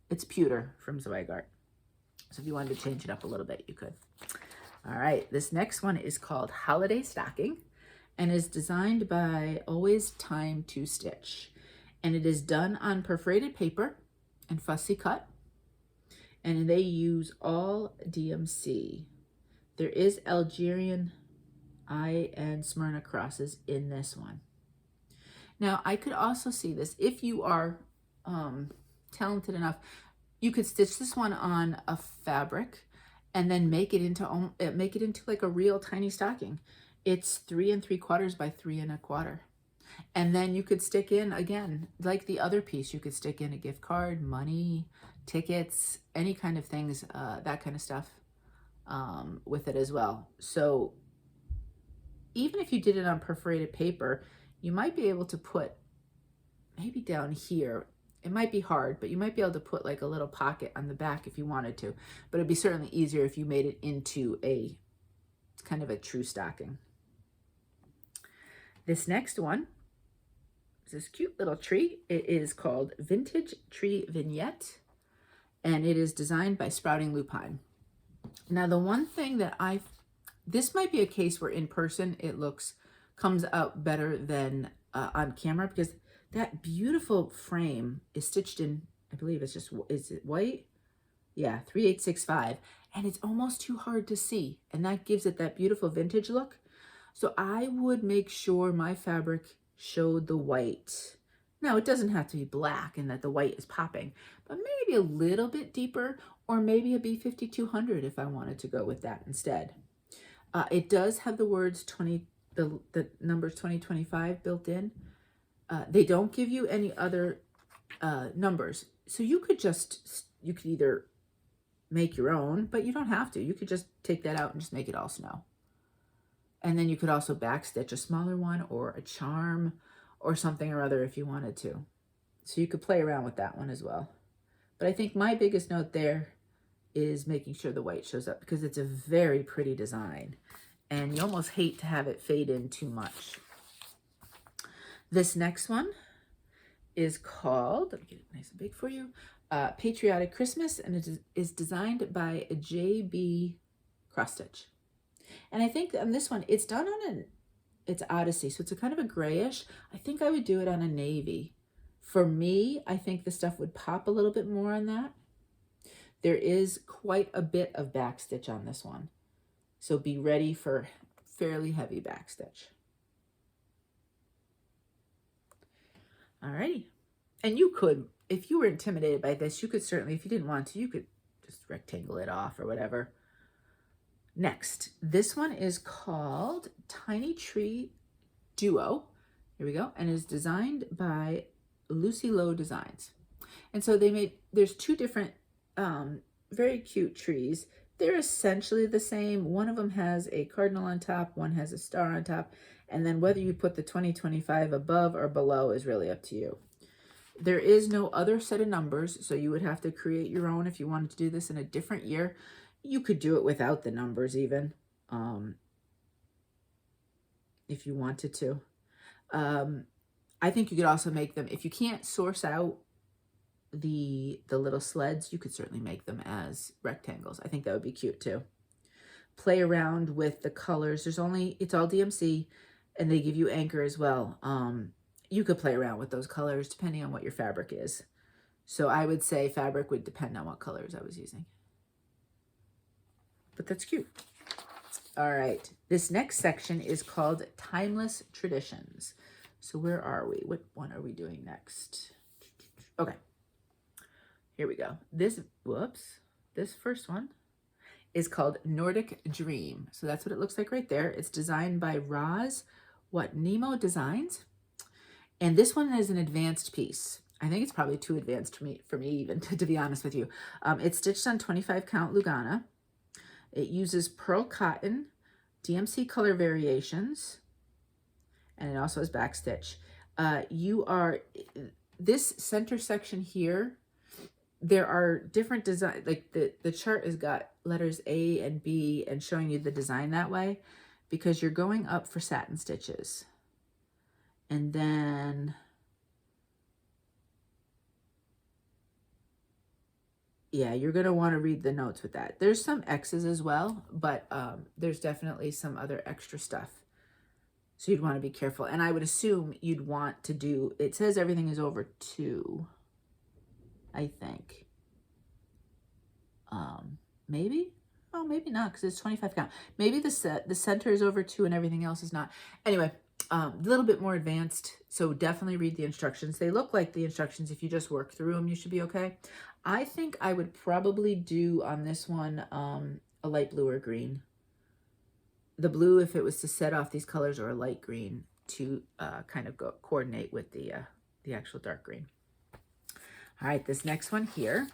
it's pewter from Zweigart. So if you wanted to change it up a little bit, you could. All right, this next one is called Holiday Stocking and is designed by Always Time to Stitch. And it is done on perforated paper and fussy cut. And they use all DMC. There is Algerian and Smyrna crosses in this one. Now, I could also see this. If you are talented enough, you could stitch this one on a fabric and then make it into like a real tiny stocking. It's 3 3/4 by 3 1/4. And then you could stick in, again, like the other piece, you could stick in a gift card, money, tickets, any kind of things, that kind of stuff. With it as well. So even if you did it on perforated paper, you might be able to put maybe down here, it might be hard, but you might be able to put like a little pocket on the back if you wanted to, but it'd be certainly easier if you made it into a kind of a true stocking. This next one is this cute little tree. It is called Vintage Tree Vignette, and it is designed by Sprouting Lupine. Now, the one thing that this might be a case where in person it comes out better than on camera, because That beautiful frame is stitched in, I believe it's just, is it white? Yeah, 3865. And it's almost too hard to see. And that gives it that beautiful vintage look. So I would make sure my fabric showed the white. Now, it doesn't have to be black and that the white is popping, but maybe a little bit deeper, or maybe a B5200 if I wanted to go with that instead. It does have the words the numbers 2025 built in. They don't give you any other numbers. So you could either make your own, but you don't have to. You could just take that out and just make it all snow. And then you could also backstitch a smaller one or a charm or something or other if you wanted to. So you could play around with that one as well. But I think my biggest note there is making sure the white shows up, because it's a very pretty design. And you almost hate to have it fade in too much. This next one is called, let me get it nice and big for you, Patriotic Christmas, and it is designed by a JB Cross Stitch. And I think on this one, it's done on it's Odyssey, so it's a kind of a grayish. I think I would do it on a navy. For me, I think the stuff would pop a little bit more on that. There is quite a bit of backstitch on this one, so be ready for fairly heavy backstitch. Alrighty. And you could, if you were intimidated by this, you could certainly, if you didn't want to, you could just rectangle it off or whatever. Next, this one is called Tiny Tree Duo. Here we go. And is designed by Lucy Lowe Designs. And so there's two different very cute trees. They're essentially the same. One of them has a cardinal on top, one has a star on top, and then whether you put the 2025 above or below is really up to you. There is no other set of numbers, so you would have to create your own if you wanted to do this in a different year. You could do it without the numbers even, if you wanted to. I think you could also make them, if you can't source out the little sleds, you could certainly make them as rectangles. I think that would be cute too. Play around with the colors. It's all DMC, and they give you anchor as well. You could play around with those colors depending on what your fabric is. So I would say fabric would depend on what colors I was using. But that's cute. All right, this next section is called Timeless Traditions. So where are we? What one are we doing next? Okay. Here we go. This first one is called Nordic Dream. So that's what it looks like right there. It's designed by Nemo Designs. And this one is an advanced piece. I think it's probably too advanced for me even, to be honest with you. It's stitched on 25 count Lugana. It uses pearl cotton, DMC color variations, and it also has backstitch. This center section here, there are different design, like the chart has got letters A and B and showing you the design that way, because you're going up for satin stitches. And then, yeah, you're going to want to read the notes with that. There's some X's as well, but there's definitely some other extra stuff. So you'd want to be careful. And I would assume you'd want to do, it says everything is over 2, I think. Maybe? Oh, maybe not, because it's 25 count. Maybe the center is over 2 and everything else is not. Anyway, a little bit more advanced, so definitely read the instructions. They look like the instructions. If you just work through them, you should be okay. I think I would probably do on this one a light blue or green. The blue if it was to set off these colors, or a light green to kind of coordinate with the actual dark green. All right, this next one here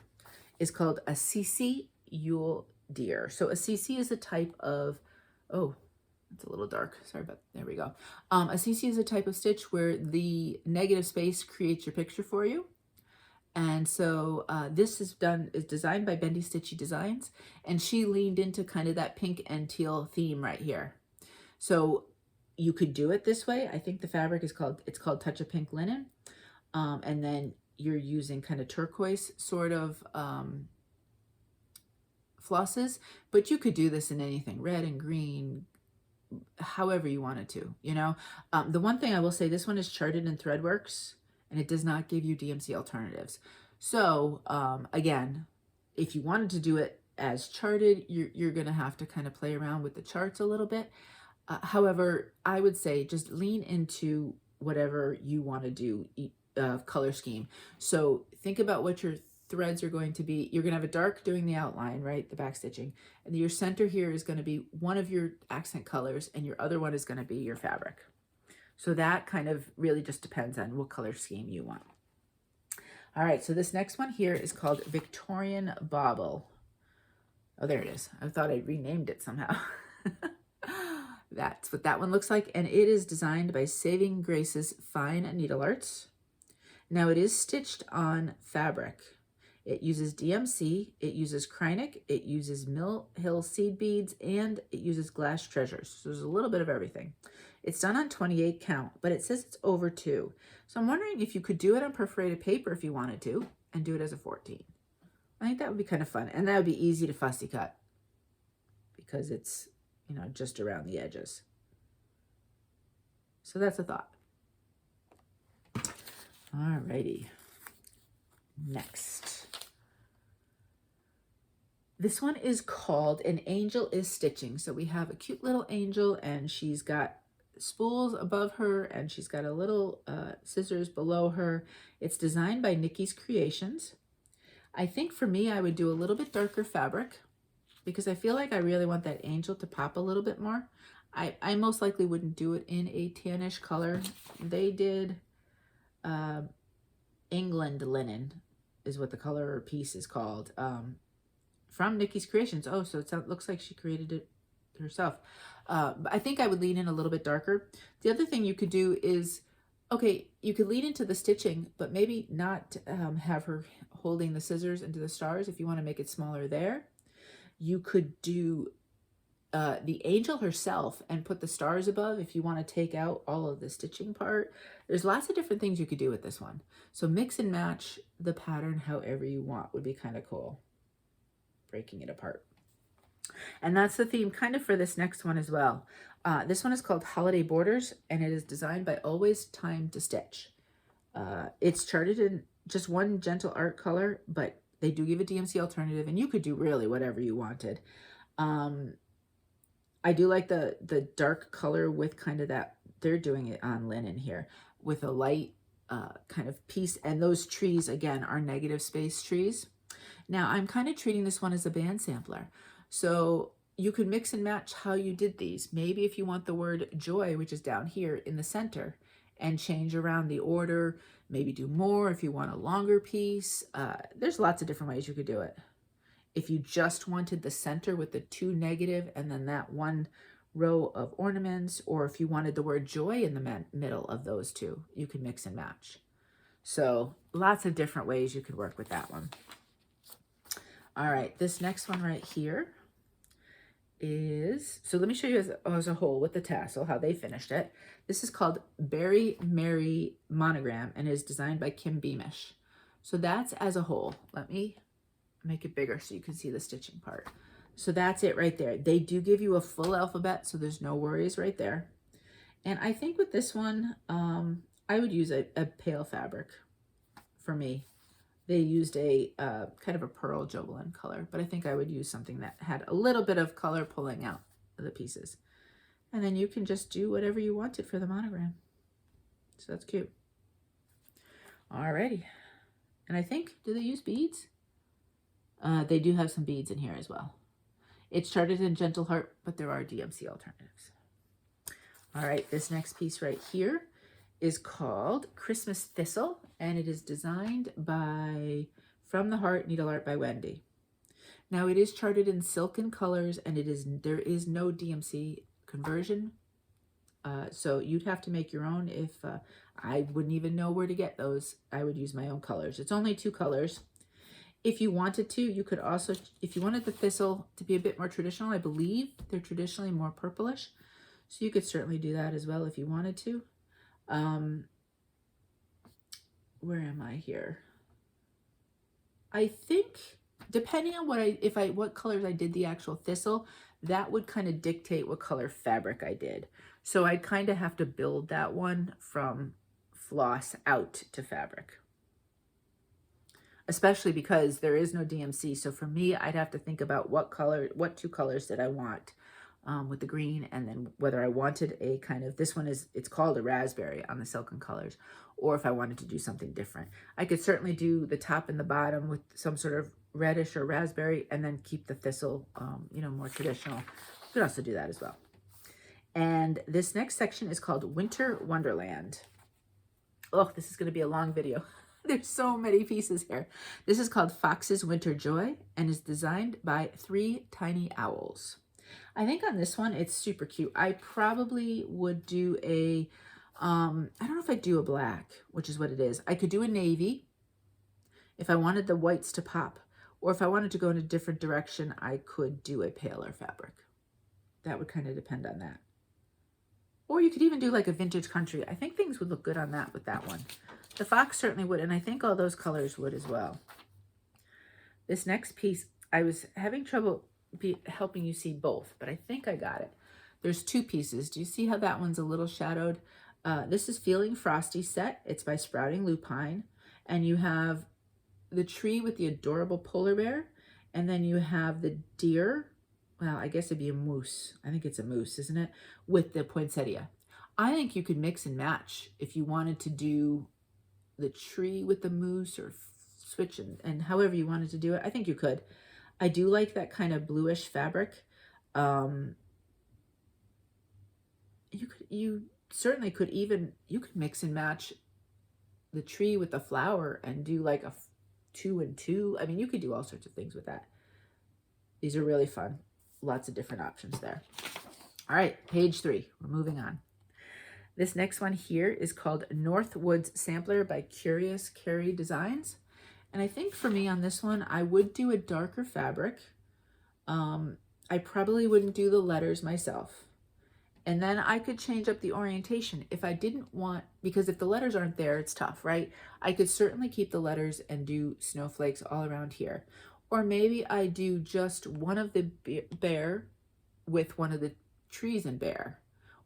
is called Assisi Yule Deer. So Assisi is a type of, oh, it's a little dark. Sorry about, there we go. Assisi is a type of stitch where the negative space creates your picture for you. And so this is designed by Bendy Stitchy Designs, and she leaned into kind of that pink and teal theme right here. So you could do it this way. I think the fabric is called Touch of Pink Linen. And then you're using kind of turquoise sort of flosses, but you could do this in anything, red and green, however you wanted to, you know. The one thing I will say, this one is charted in Threadworks, and it does not give you DMC alternatives. So again, if you wanted to do it as charted, you're going to have to kind of play around with the charts a little bit. However, I would say just lean into whatever you want to do color scheme. So think about what your threads are going to be. You're going to have a dark doing the outline, right? The back stitching. And your center here is going to be one of your accent colors, and your other one is going to be your fabric. So that kind of really just depends on what color scheme you want. All right, so this next one here is called Victorian Bauble. Oh, there it is. I thought I renamed it somehow. That's what that one looks like, and it is designed by Saving Grace's Fine Needle Arts. Now it is stitched on fabric. It uses DMC, it uses Kreinik, it uses Mill Hill seed beads, and it uses glass treasures. So there's a little bit of everything. It's done on 28 count, but it says it's over 2. So I'm wondering if you could do it on perforated paper if you wanted to, and do it as a 14. I think that would be kind of fun, and that would be easy to fussy cut because it's, you know, just around the edges. So that's a thought. Alrighty. Next. This one is called An Angel is Stitching. So we have a cute little angel, and she's got spools above her, and she's got a little scissors below her. It's designed by Nikki's Creations. I think for me, I would do a little bit darker fabric because I feel like I really want that angel to pop a little bit more. I most likely wouldn't do it in a tannish color. They did England linen is what the color piece is called, from Nikki's Creations. Oh, so it looks like she created it herself. But I think I would lean in a little bit darker. The other thing you could do is, okay, you could lean into the stitching, but maybe not have her holding the scissors into the stars if you want to make it smaller there. You could do the angel herself and put the stars above if you want to take out all of the stitching part. There's lots of different things you could do with this one. So mix and match the pattern however you want would be kind of cool. Breaking it apart. And that's the theme kind of for this next one as well. This one is called Holiday Borders, and it is designed by Always Time to Stitch. It's charted in just one gentle art color, but they do give a DMC alternative, and you could do really whatever you wanted. I do like the dark color with kind of that, they're doing it on linen here, with a light kind of piece, and those trees, again, are negative space trees. Now, I'm kind of treating this one as a band sampler. So you could mix and match how you did these. Maybe if you want the word joy, which is down here in the center, and change around the order, maybe do more if you want a longer piece. There's lots of different ways you could do it. If you just wanted the center with the 2 negative and then that 1 row of ornaments, or if you wanted the word joy in the middle of those 2, you could mix and match. So lots of different ways you could work with that one. All right, this next one right here is, so let me show you as a whole with the tassel, how they finished it. This is called Berry Mary Monogram and is designed by Kim Beamish. So that's as a whole. Let me make it bigger so you can see the stitching part. So that's it right there. They do give you a full alphabet, so there's no worries right there. And I think with this one, I would use a pale fabric for me. They used a kind of a pearl Jovelin color, but I think I would use something that had a little bit of color pulling out of the pieces. And then you can just do whatever you wanted for the monogram. So that's cute. Alrighty. And I think, do they use beads? They do have some beads in here as well. It's charted in Gentle Heart, but there are DMC alternatives. All right, this next piece right here is called Christmas Thistle, and it is designed by From the Heart Needle Art by Wendy. Now it is charted in silken colors, and there is no DMC conversion, so you'd have to make your own. If I wouldn't even know where to get those, I would use my own colors. It's only 2 colors. If you wanted to, you could also, if you wanted the thistle to be a bit more traditional, I believe they're traditionally more purplish, so you could certainly do that as well if you wanted to. Where am I here? I think depending on what colors I did the actual thistle, that would kind of dictate what color fabric I did. So I'd kind of have to build that one from floss out to fabric, especially because there is no DMC. So for me, I'd have to think about what two colors did I want with the green, and then whether I wanted a kind of, this one is, it's called a raspberry on the Silken Colors, or if I wanted to do something different. I could certainly do the top and the bottom with some sort of reddish or raspberry, and then keep the thistle, you know, more traditional. You could also do that as well. And this next section is called Winter Wonderland. Oh, this is going to be a long video. There's so many pieces here. This is called Fox's Winter Joy and is designed by 3 tiny owls. I think on this one, it's super cute. I probably would do a, I don't know if I'd do a black, which is what it is. I could do a navy if I wanted the whites to pop, or if I wanted to go in a different direction, I could do a paler fabric. That would kind of depend on that. Or you could even do like a vintage country. I think things would look good on that with that one. The fox certainly would, and I think all those colors would as well. This next piece, I was having trouble helping you see both, but I think I got it. There's 2 pieces. Do you see how that one's a little shadowed? This is Feeling Frosty set. It's by Sprouting Lupine. And you have the tree with the adorable polar bear. And then you have the deer. Well, I guess it'd be a moose. I think it's a moose, isn't it? With the poinsettia. I think you could mix and match if you wanted to do the tree with the moose, or switch and however you wanted to do it. I think you could. I do like that kind of bluish fabric. You certainly could even, you could mix and match the tree with the flower and do like a 2 and 2. I mean, you could do all sorts of things with that. These are really fun. Lots of different options there. All right, page 3. We're moving on. This next one here is called Northwoods Sampler by Curious Carrie Designs. And I think for me on this one, I would do a darker fabric. I probably wouldn't do the letters myself. And then I could change up the orientation if I didn't want, because if the letters aren't there, it's tough, right? I could certainly keep the letters and do snowflakes all around here. Or maybe I do just one of the bear with one of the trees in bear.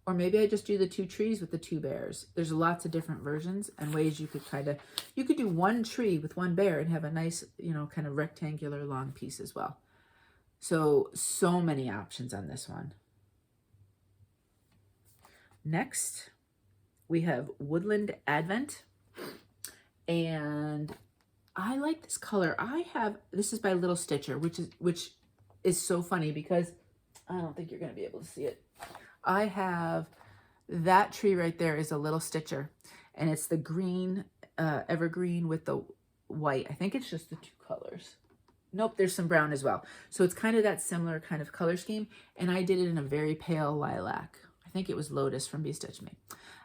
Or maybe I just do the 2 trees with the 2 bears. There's lots of different versions and ways you could kind of, you could do one tree with one bear and have a nice, you know, kind of rectangular long piece as well. So many options on this one. Next, we have Woodland Advent. And I like this color. This is by Little Stitcher, which is so funny because I don't think you're going to be able to see it. I have that tree right there is a Little Stitcher, and it's the green evergreen with the white. I think it's just the 2 colors. Nope, there's some brown as well. So it's kind of that similar kind of color scheme, and I did it in a very pale lilac. I think it was Lotus from Be Stitch Me.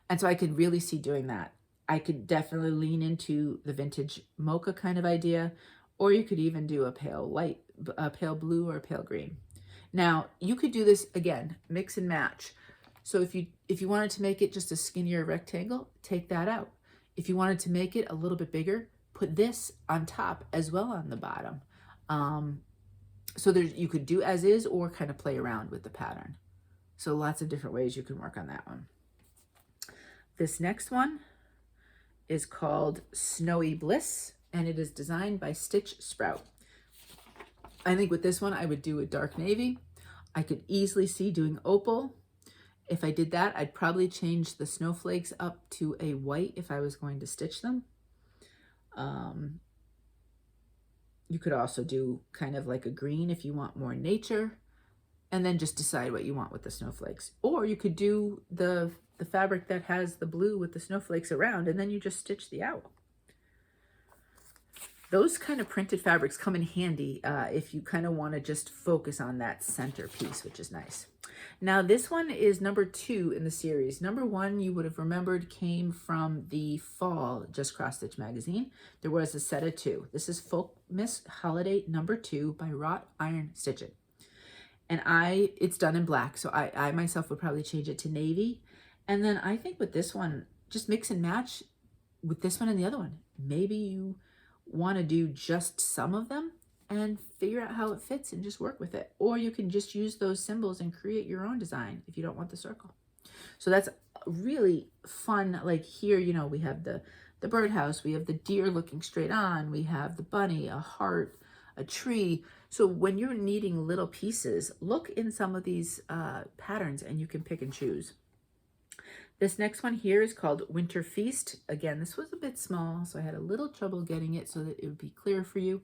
And so I could really see doing that. I could definitely lean into the vintage mocha kind of idea, or you could even do a pale blue or a pale green. Now, you could do this, again, mix and match. So if you wanted to make it just a skinnier rectangle, take that out. If you wanted to make it a little bit bigger, put this on top as well on the bottom. So you could do as is or kind of play around with the pattern. So lots of different ways you can work on that one. This next one is called Snowy Bliss, and it is designed by Stitch Sprout. I think with this one, I would do a dark navy. I could easily see doing opal. If I did that, I'd probably change the snowflakes up to a white if I was going to stitch them. You could also do kind of like a green if you want more nature, and then just decide what you want with the snowflakes. Or you could do the fabric that has the blue with the snowflakes around, and then you just stitch the owl. Those kind of printed fabrics come in handy if you kind of want to just focus on that center piece, which is nice. Now, this one is number 2 in the series. Number 1, you would have remembered, came from the fall Just Cross Stitch magazine. There was a set of 2. This is Folk Miss Holiday number 2 by Wrought Iron Stitching. And it's done in black, so I myself would probably change it to navy. And then I think with this one, just mix and match with this one and the other one. Maybe you want to do just some of them and figure out how it fits and just work with it. Or you can just use those symbols and create your own design if you don't want the circle. So that's really fun, like here, you know, we have the birdhouse, we have the deer looking straight on, we have the bunny, a heart, a tree. So when you're needing little pieces, look in some of these patterns and you can pick and choose. This next one here is called Winter Feast. Again, this was a bit small, so I had a little trouble getting it so that it would be clear for you.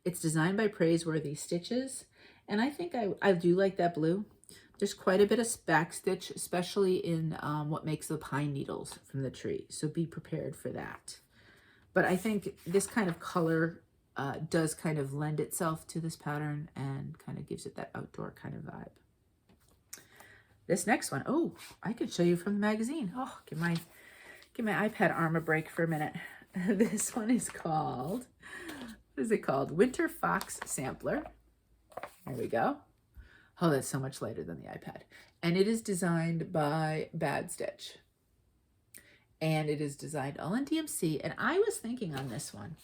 It's designed by Praiseworthy Stitches, and I think I do like that blue. There's quite a bit of backstitch, especially in what makes the pine needles from the tree, so be prepared for that. But I think this kind of color does kind of lend itself to this pattern and kind of gives it that outdoor kind of vibe. This next one, oh, I could show you from the magazine. Oh, give my iPad arm a break for a minute. This one is called, what is it called? Winter Fox Sampler. There we go. Oh, that's so much lighter than the iPad. And it is designed by Bad Stitch. And it is designed all in DMC. And I was thinking on this one,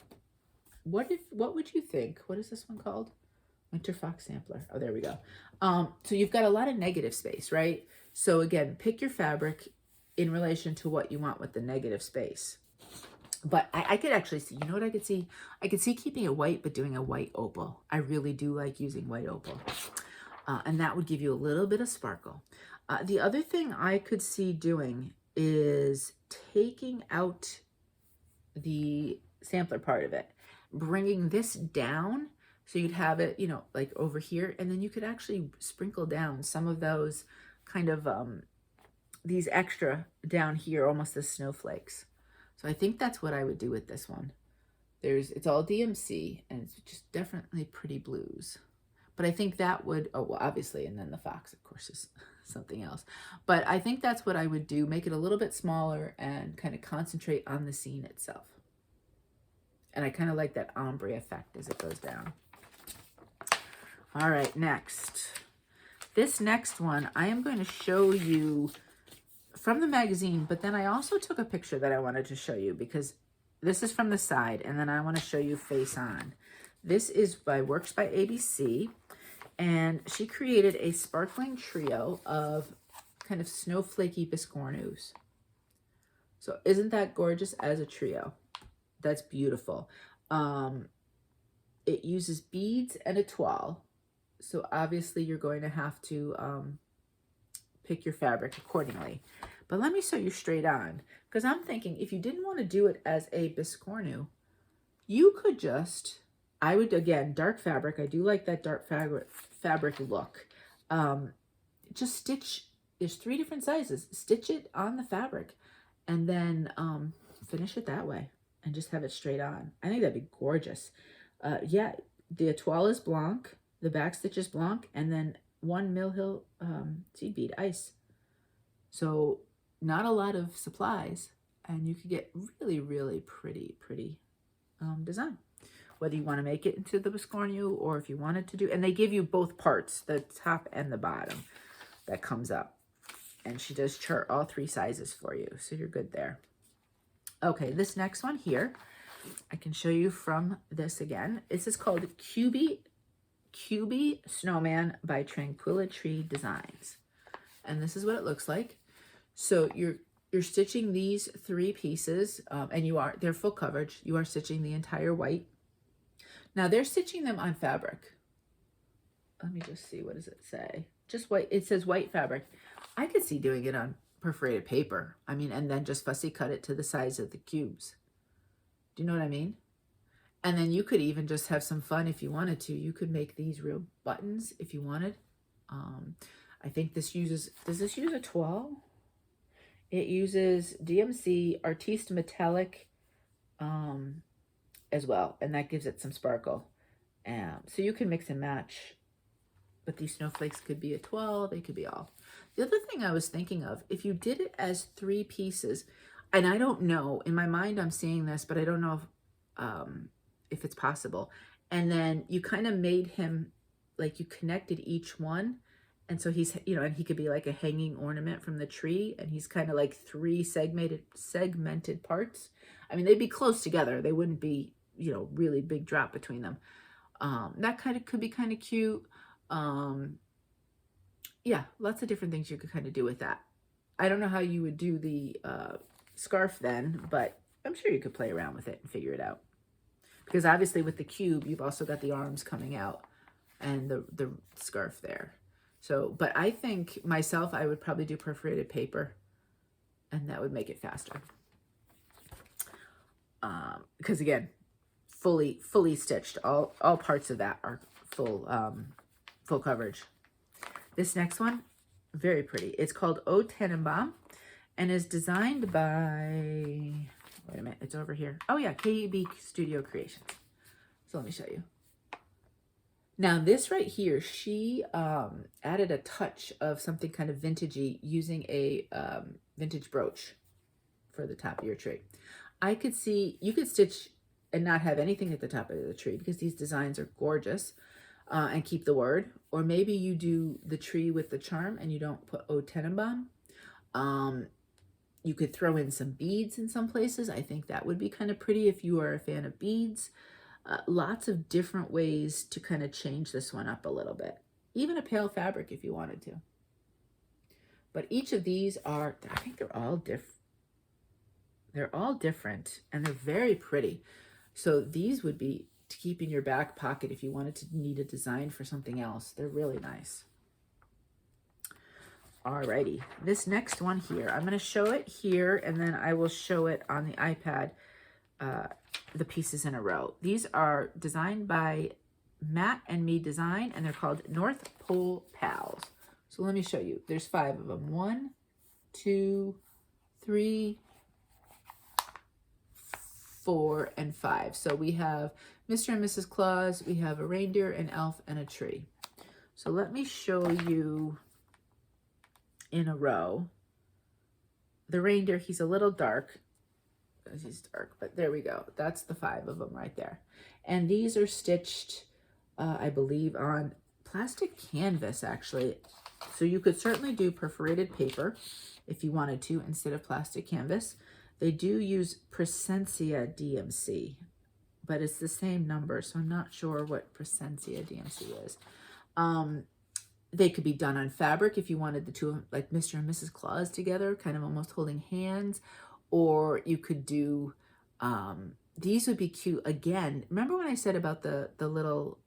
what would you think? What is this one called? Winter Fox Sampler. Oh, there we go. So you've got a lot of negative space, right? So again, pick your fabric in relation to what you want with the negative space. But I could actually see, you know what I could see? I could see keeping it white, but doing a white opal. I really do like using white opal. And that would give you a little bit of sparkle. The other thing I could see doing is taking out the sampler part of it, bringing this down. So you'd have it, you know, like over here, and then you could actually sprinkle down some of those kind of, these extra down here, almost as snowflakes. So I think that's what I would do with this one. It's all DMC, and it's just definitely pretty blues. But I think that would, oh, well, obviously, and then the fox, of course, is something else. But I think that's what I would do, make it a little bit smaller and kind of concentrate on the scene itself. And I kind of like that ombre effect as it goes down. All right, next. This next one, I am going to show you from the magazine, but then I also took a picture that I wanted to show you because this is from the side, and then I want to show you face on. This is by Works by ABC, and she created a sparkling trio of kind of snowflakey biscornus. So isn't that gorgeous as a trio? That's beautiful. It uses beads and a toile. So obviously you're going to have to pick your fabric accordingly. But let me show you straight on, because I'm thinking if you didn't want to do it as a biscornu, you could just, I would, again, dark fabric. I do like that dark fabric look. Just stitch, there's 3 different sizes. Stitch it on the fabric and then finish it that way and just have it straight on. I think that'd be gorgeous. Yeah, the toile is blanc, the back stitch is blanc, and then 1 Mill Hill seed bead ice. So not a lot of supplies, and you could get really, really pretty design. Whether you want to make it into the biscornu or if you wanted to do, and they give you both parts, the top and the bottom that comes up. And she does chart all 3 sizes for you, so you're good there. Okay, this next one here, I can show you from this again. This is called Cubie Snowman by Tranquility Designs. And this is what it looks like. So you're stitching these 3 pieces, and they're full coverage. You are stitching the entire white. Now they're stitching them on fabric. Let me just see, what does it say? Just white, it says white fabric. I could see doing it on perforated paper. I mean, and then just fussy cut it to the size of the cubes. Do you know what I mean? And then you could even just have some fun if you wanted to. You could make these real buttons if you wanted. I think this uses, does this use a toile? It uses DMC Artiste Metallic as well. And that gives it some sparkle. So you can mix and match. But these snowflakes could be a toile. They could be all. The other thing I was thinking of, if you did it as 3 pieces, and I don't know, in my mind I'm seeing this, but I don't know if it's possible. And then you kind of made him, like you connected each one. And so he's, you know, and he could be like a hanging ornament from the tree. And he's kind of like 3 segmented parts. I mean, they'd be close together. They wouldn't be, you know, really big drop between them. That kind of could be kind of cute. Yeah, lots of different things you could kind of do with that. I don't know how you would do the scarf then, but I'm sure you could play around with it and figure it out. Because obviously with the cube, you've also got the arms coming out and the scarf there. So, but I think myself, I would probably do perforated paper, and that would make it faster. Because again, fully stitched. All parts of that are full coverage. This next one, very pretty. It's called O Tenenbaum and is designed by, wait a minute, it's over here. Oh yeah, KEB Studio Creations. So let me show you. Now this right here, she added a touch of something kind of vintagey using a vintage brooch for the top of your tree. I could see, you could stitch and not have anything at the top of the tree because these designs are gorgeous, and keep the word. Or maybe you do the tree with the charm and you don't put O Tenenbaum. You could throw in some beads in some places. I think that would be kind of pretty if you are a fan of beads. Lots of different ways to kind of change this one up a little bit. Even a pale fabric if you wanted to. But each of these are, I think they're all different. They're all different and they're very pretty. So these would be to keep in your back pocket if you wanted to need a design for something else. They're really nice. Alrighty, this next one here, I'm going to show it here and then I will show it on the iPad, the pieces in a row. These are designed by Matt and Me Design and they're called North Pole Pals. So let me show you. There's 5 of them. 1, 2, 3, 4, and 5. So we have Mr. and Mrs. Claus, we have a reindeer, an elf, and a tree. So let me show you in a row. The reindeer, he's a little dark. He's dark, but there we go. That's the 5 of them right there. And these are stitched, I believe, on plastic canvas, actually. So you could certainly do perforated paper if you wanted to instead of plastic canvas. They do use Presencia DMC, but it's the same number, so I'm not sure what Presencia DMC is. They could be done on fabric if you wanted the two, like Mr. and Mrs. Claus together, kind of almost holding hands. Or you could do, these would be cute. Again, remember when I said about the little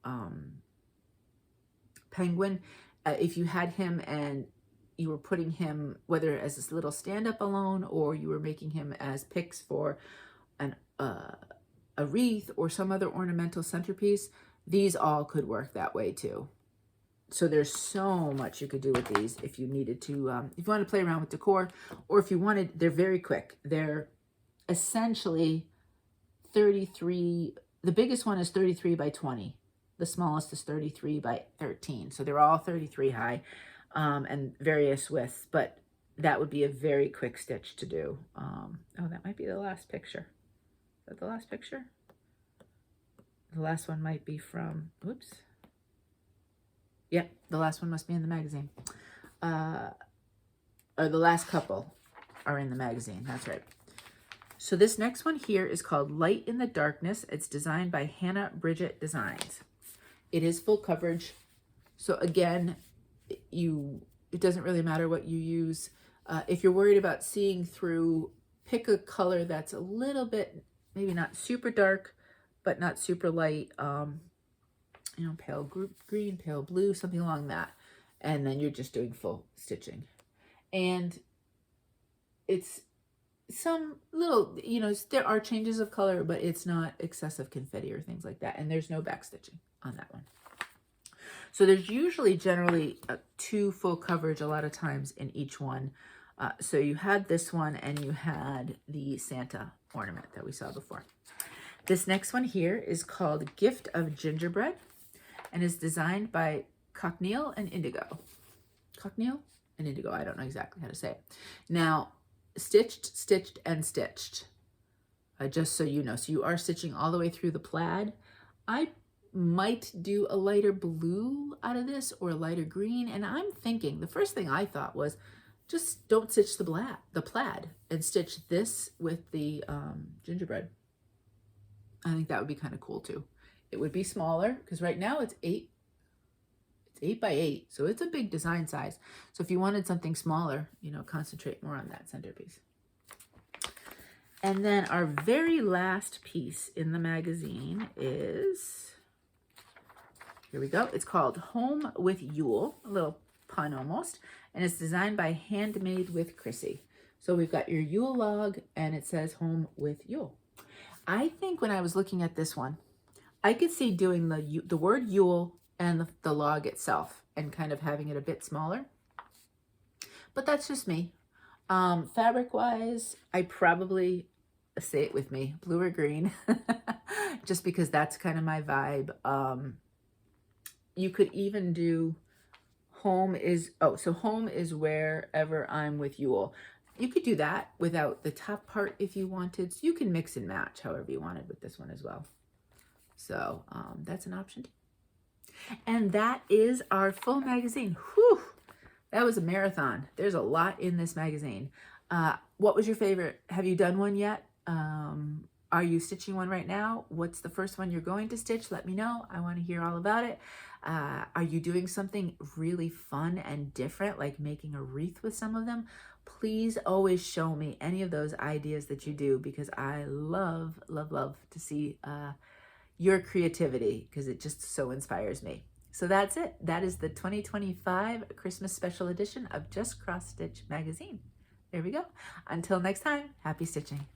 penguin? If you had him and you were putting him, whether as this little stand-up alone, or you were making him as picks for a wreath or some other ornamental centerpiece, these all could work that way too. So there's so much you could do with these if you needed to, if you want to play around with decor, or if you wanted, they're very quick. They're essentially 33, the biggest one is 33 by 20. The smallest is 33 by 13. So they're all 33 high, and various widths, but that would be a very quick stitch to do. Oh, that might be the last picture. Is that the last picture? The last one might be from, oops. Yep, the last one must be in the magazine. Or the last couple are in the magazine, that's right. So this next one here is called Light in the Darkness. It's designed by Hannah Bridget Designs. It is full coverage. So again, it doesn't really matter what you use. If you're worried about seeing through, pick a color that's a little bit, maybe not super dark, but not super light. You know, pale green, pale blue, something along that. And then you're just doing full stitching. And it's some little, you know, there are changes of color, but it's not excessive confetti or things like that. And there's no back stitching on that one. So there's usually generally 2 full coverage a lot of times in each one. So you had this one and you had the Santa ornament that we saw before. This next one here is called Gift of Gingerbread and is designed by Cockneill and Indigo. Cockneill and Indigo, I don't know exactly how to say it. Now, stitched, stitched, and stitched. Just so you know. So you are stitching all the way through the plaid. I might do a lighter blue out of this or a lighter green. And I'm thinking, the first thing I thought was, just don't stitch the plaid and stitch this with the gingerbread. I think that would be kind of cool too. It would be smaller because right now it's It's 8 by 8, so it's a big design size. So if you wanted something smaller, you know, concentrate more on that centerpiece. And then our very last piece in the magazine is, here we go. It's called Home with Yule, a little pun almost, and it's designed by Handmade with Chrissy. So we've got your Yule log, and it says Home with Yule. I think when I was looking at this one, I could see doing the word Yule and the log itself and kind of having it a bit smaller. But that's just me. Fabric-wise, I probably, say it with me, blue or green, just because that's kind of my vibe. You could even do home is, so home is wherever I'm with Yule. You could do that without the top part if you wanted. So you can mix and match however you wanted with this one as well. So that's an option. And that is our full magazine. Whew, that was a marathon. There's a lot in this magazine. What was your favorite? Have you done one yet? Are you stitching one right now? What's the first one you're going to stitch? Let me know. I want to hear all about it. Are you doing something really fun and different, like making a wreath with some of them? Please always show me any of those ideas that you do, because I love, love, love to see your creativity, because it just so inspires me. So that's it. That is the 2025 Christmas special edition of Just Cross Stitch magazine. There we go. Until next time, happy stitching.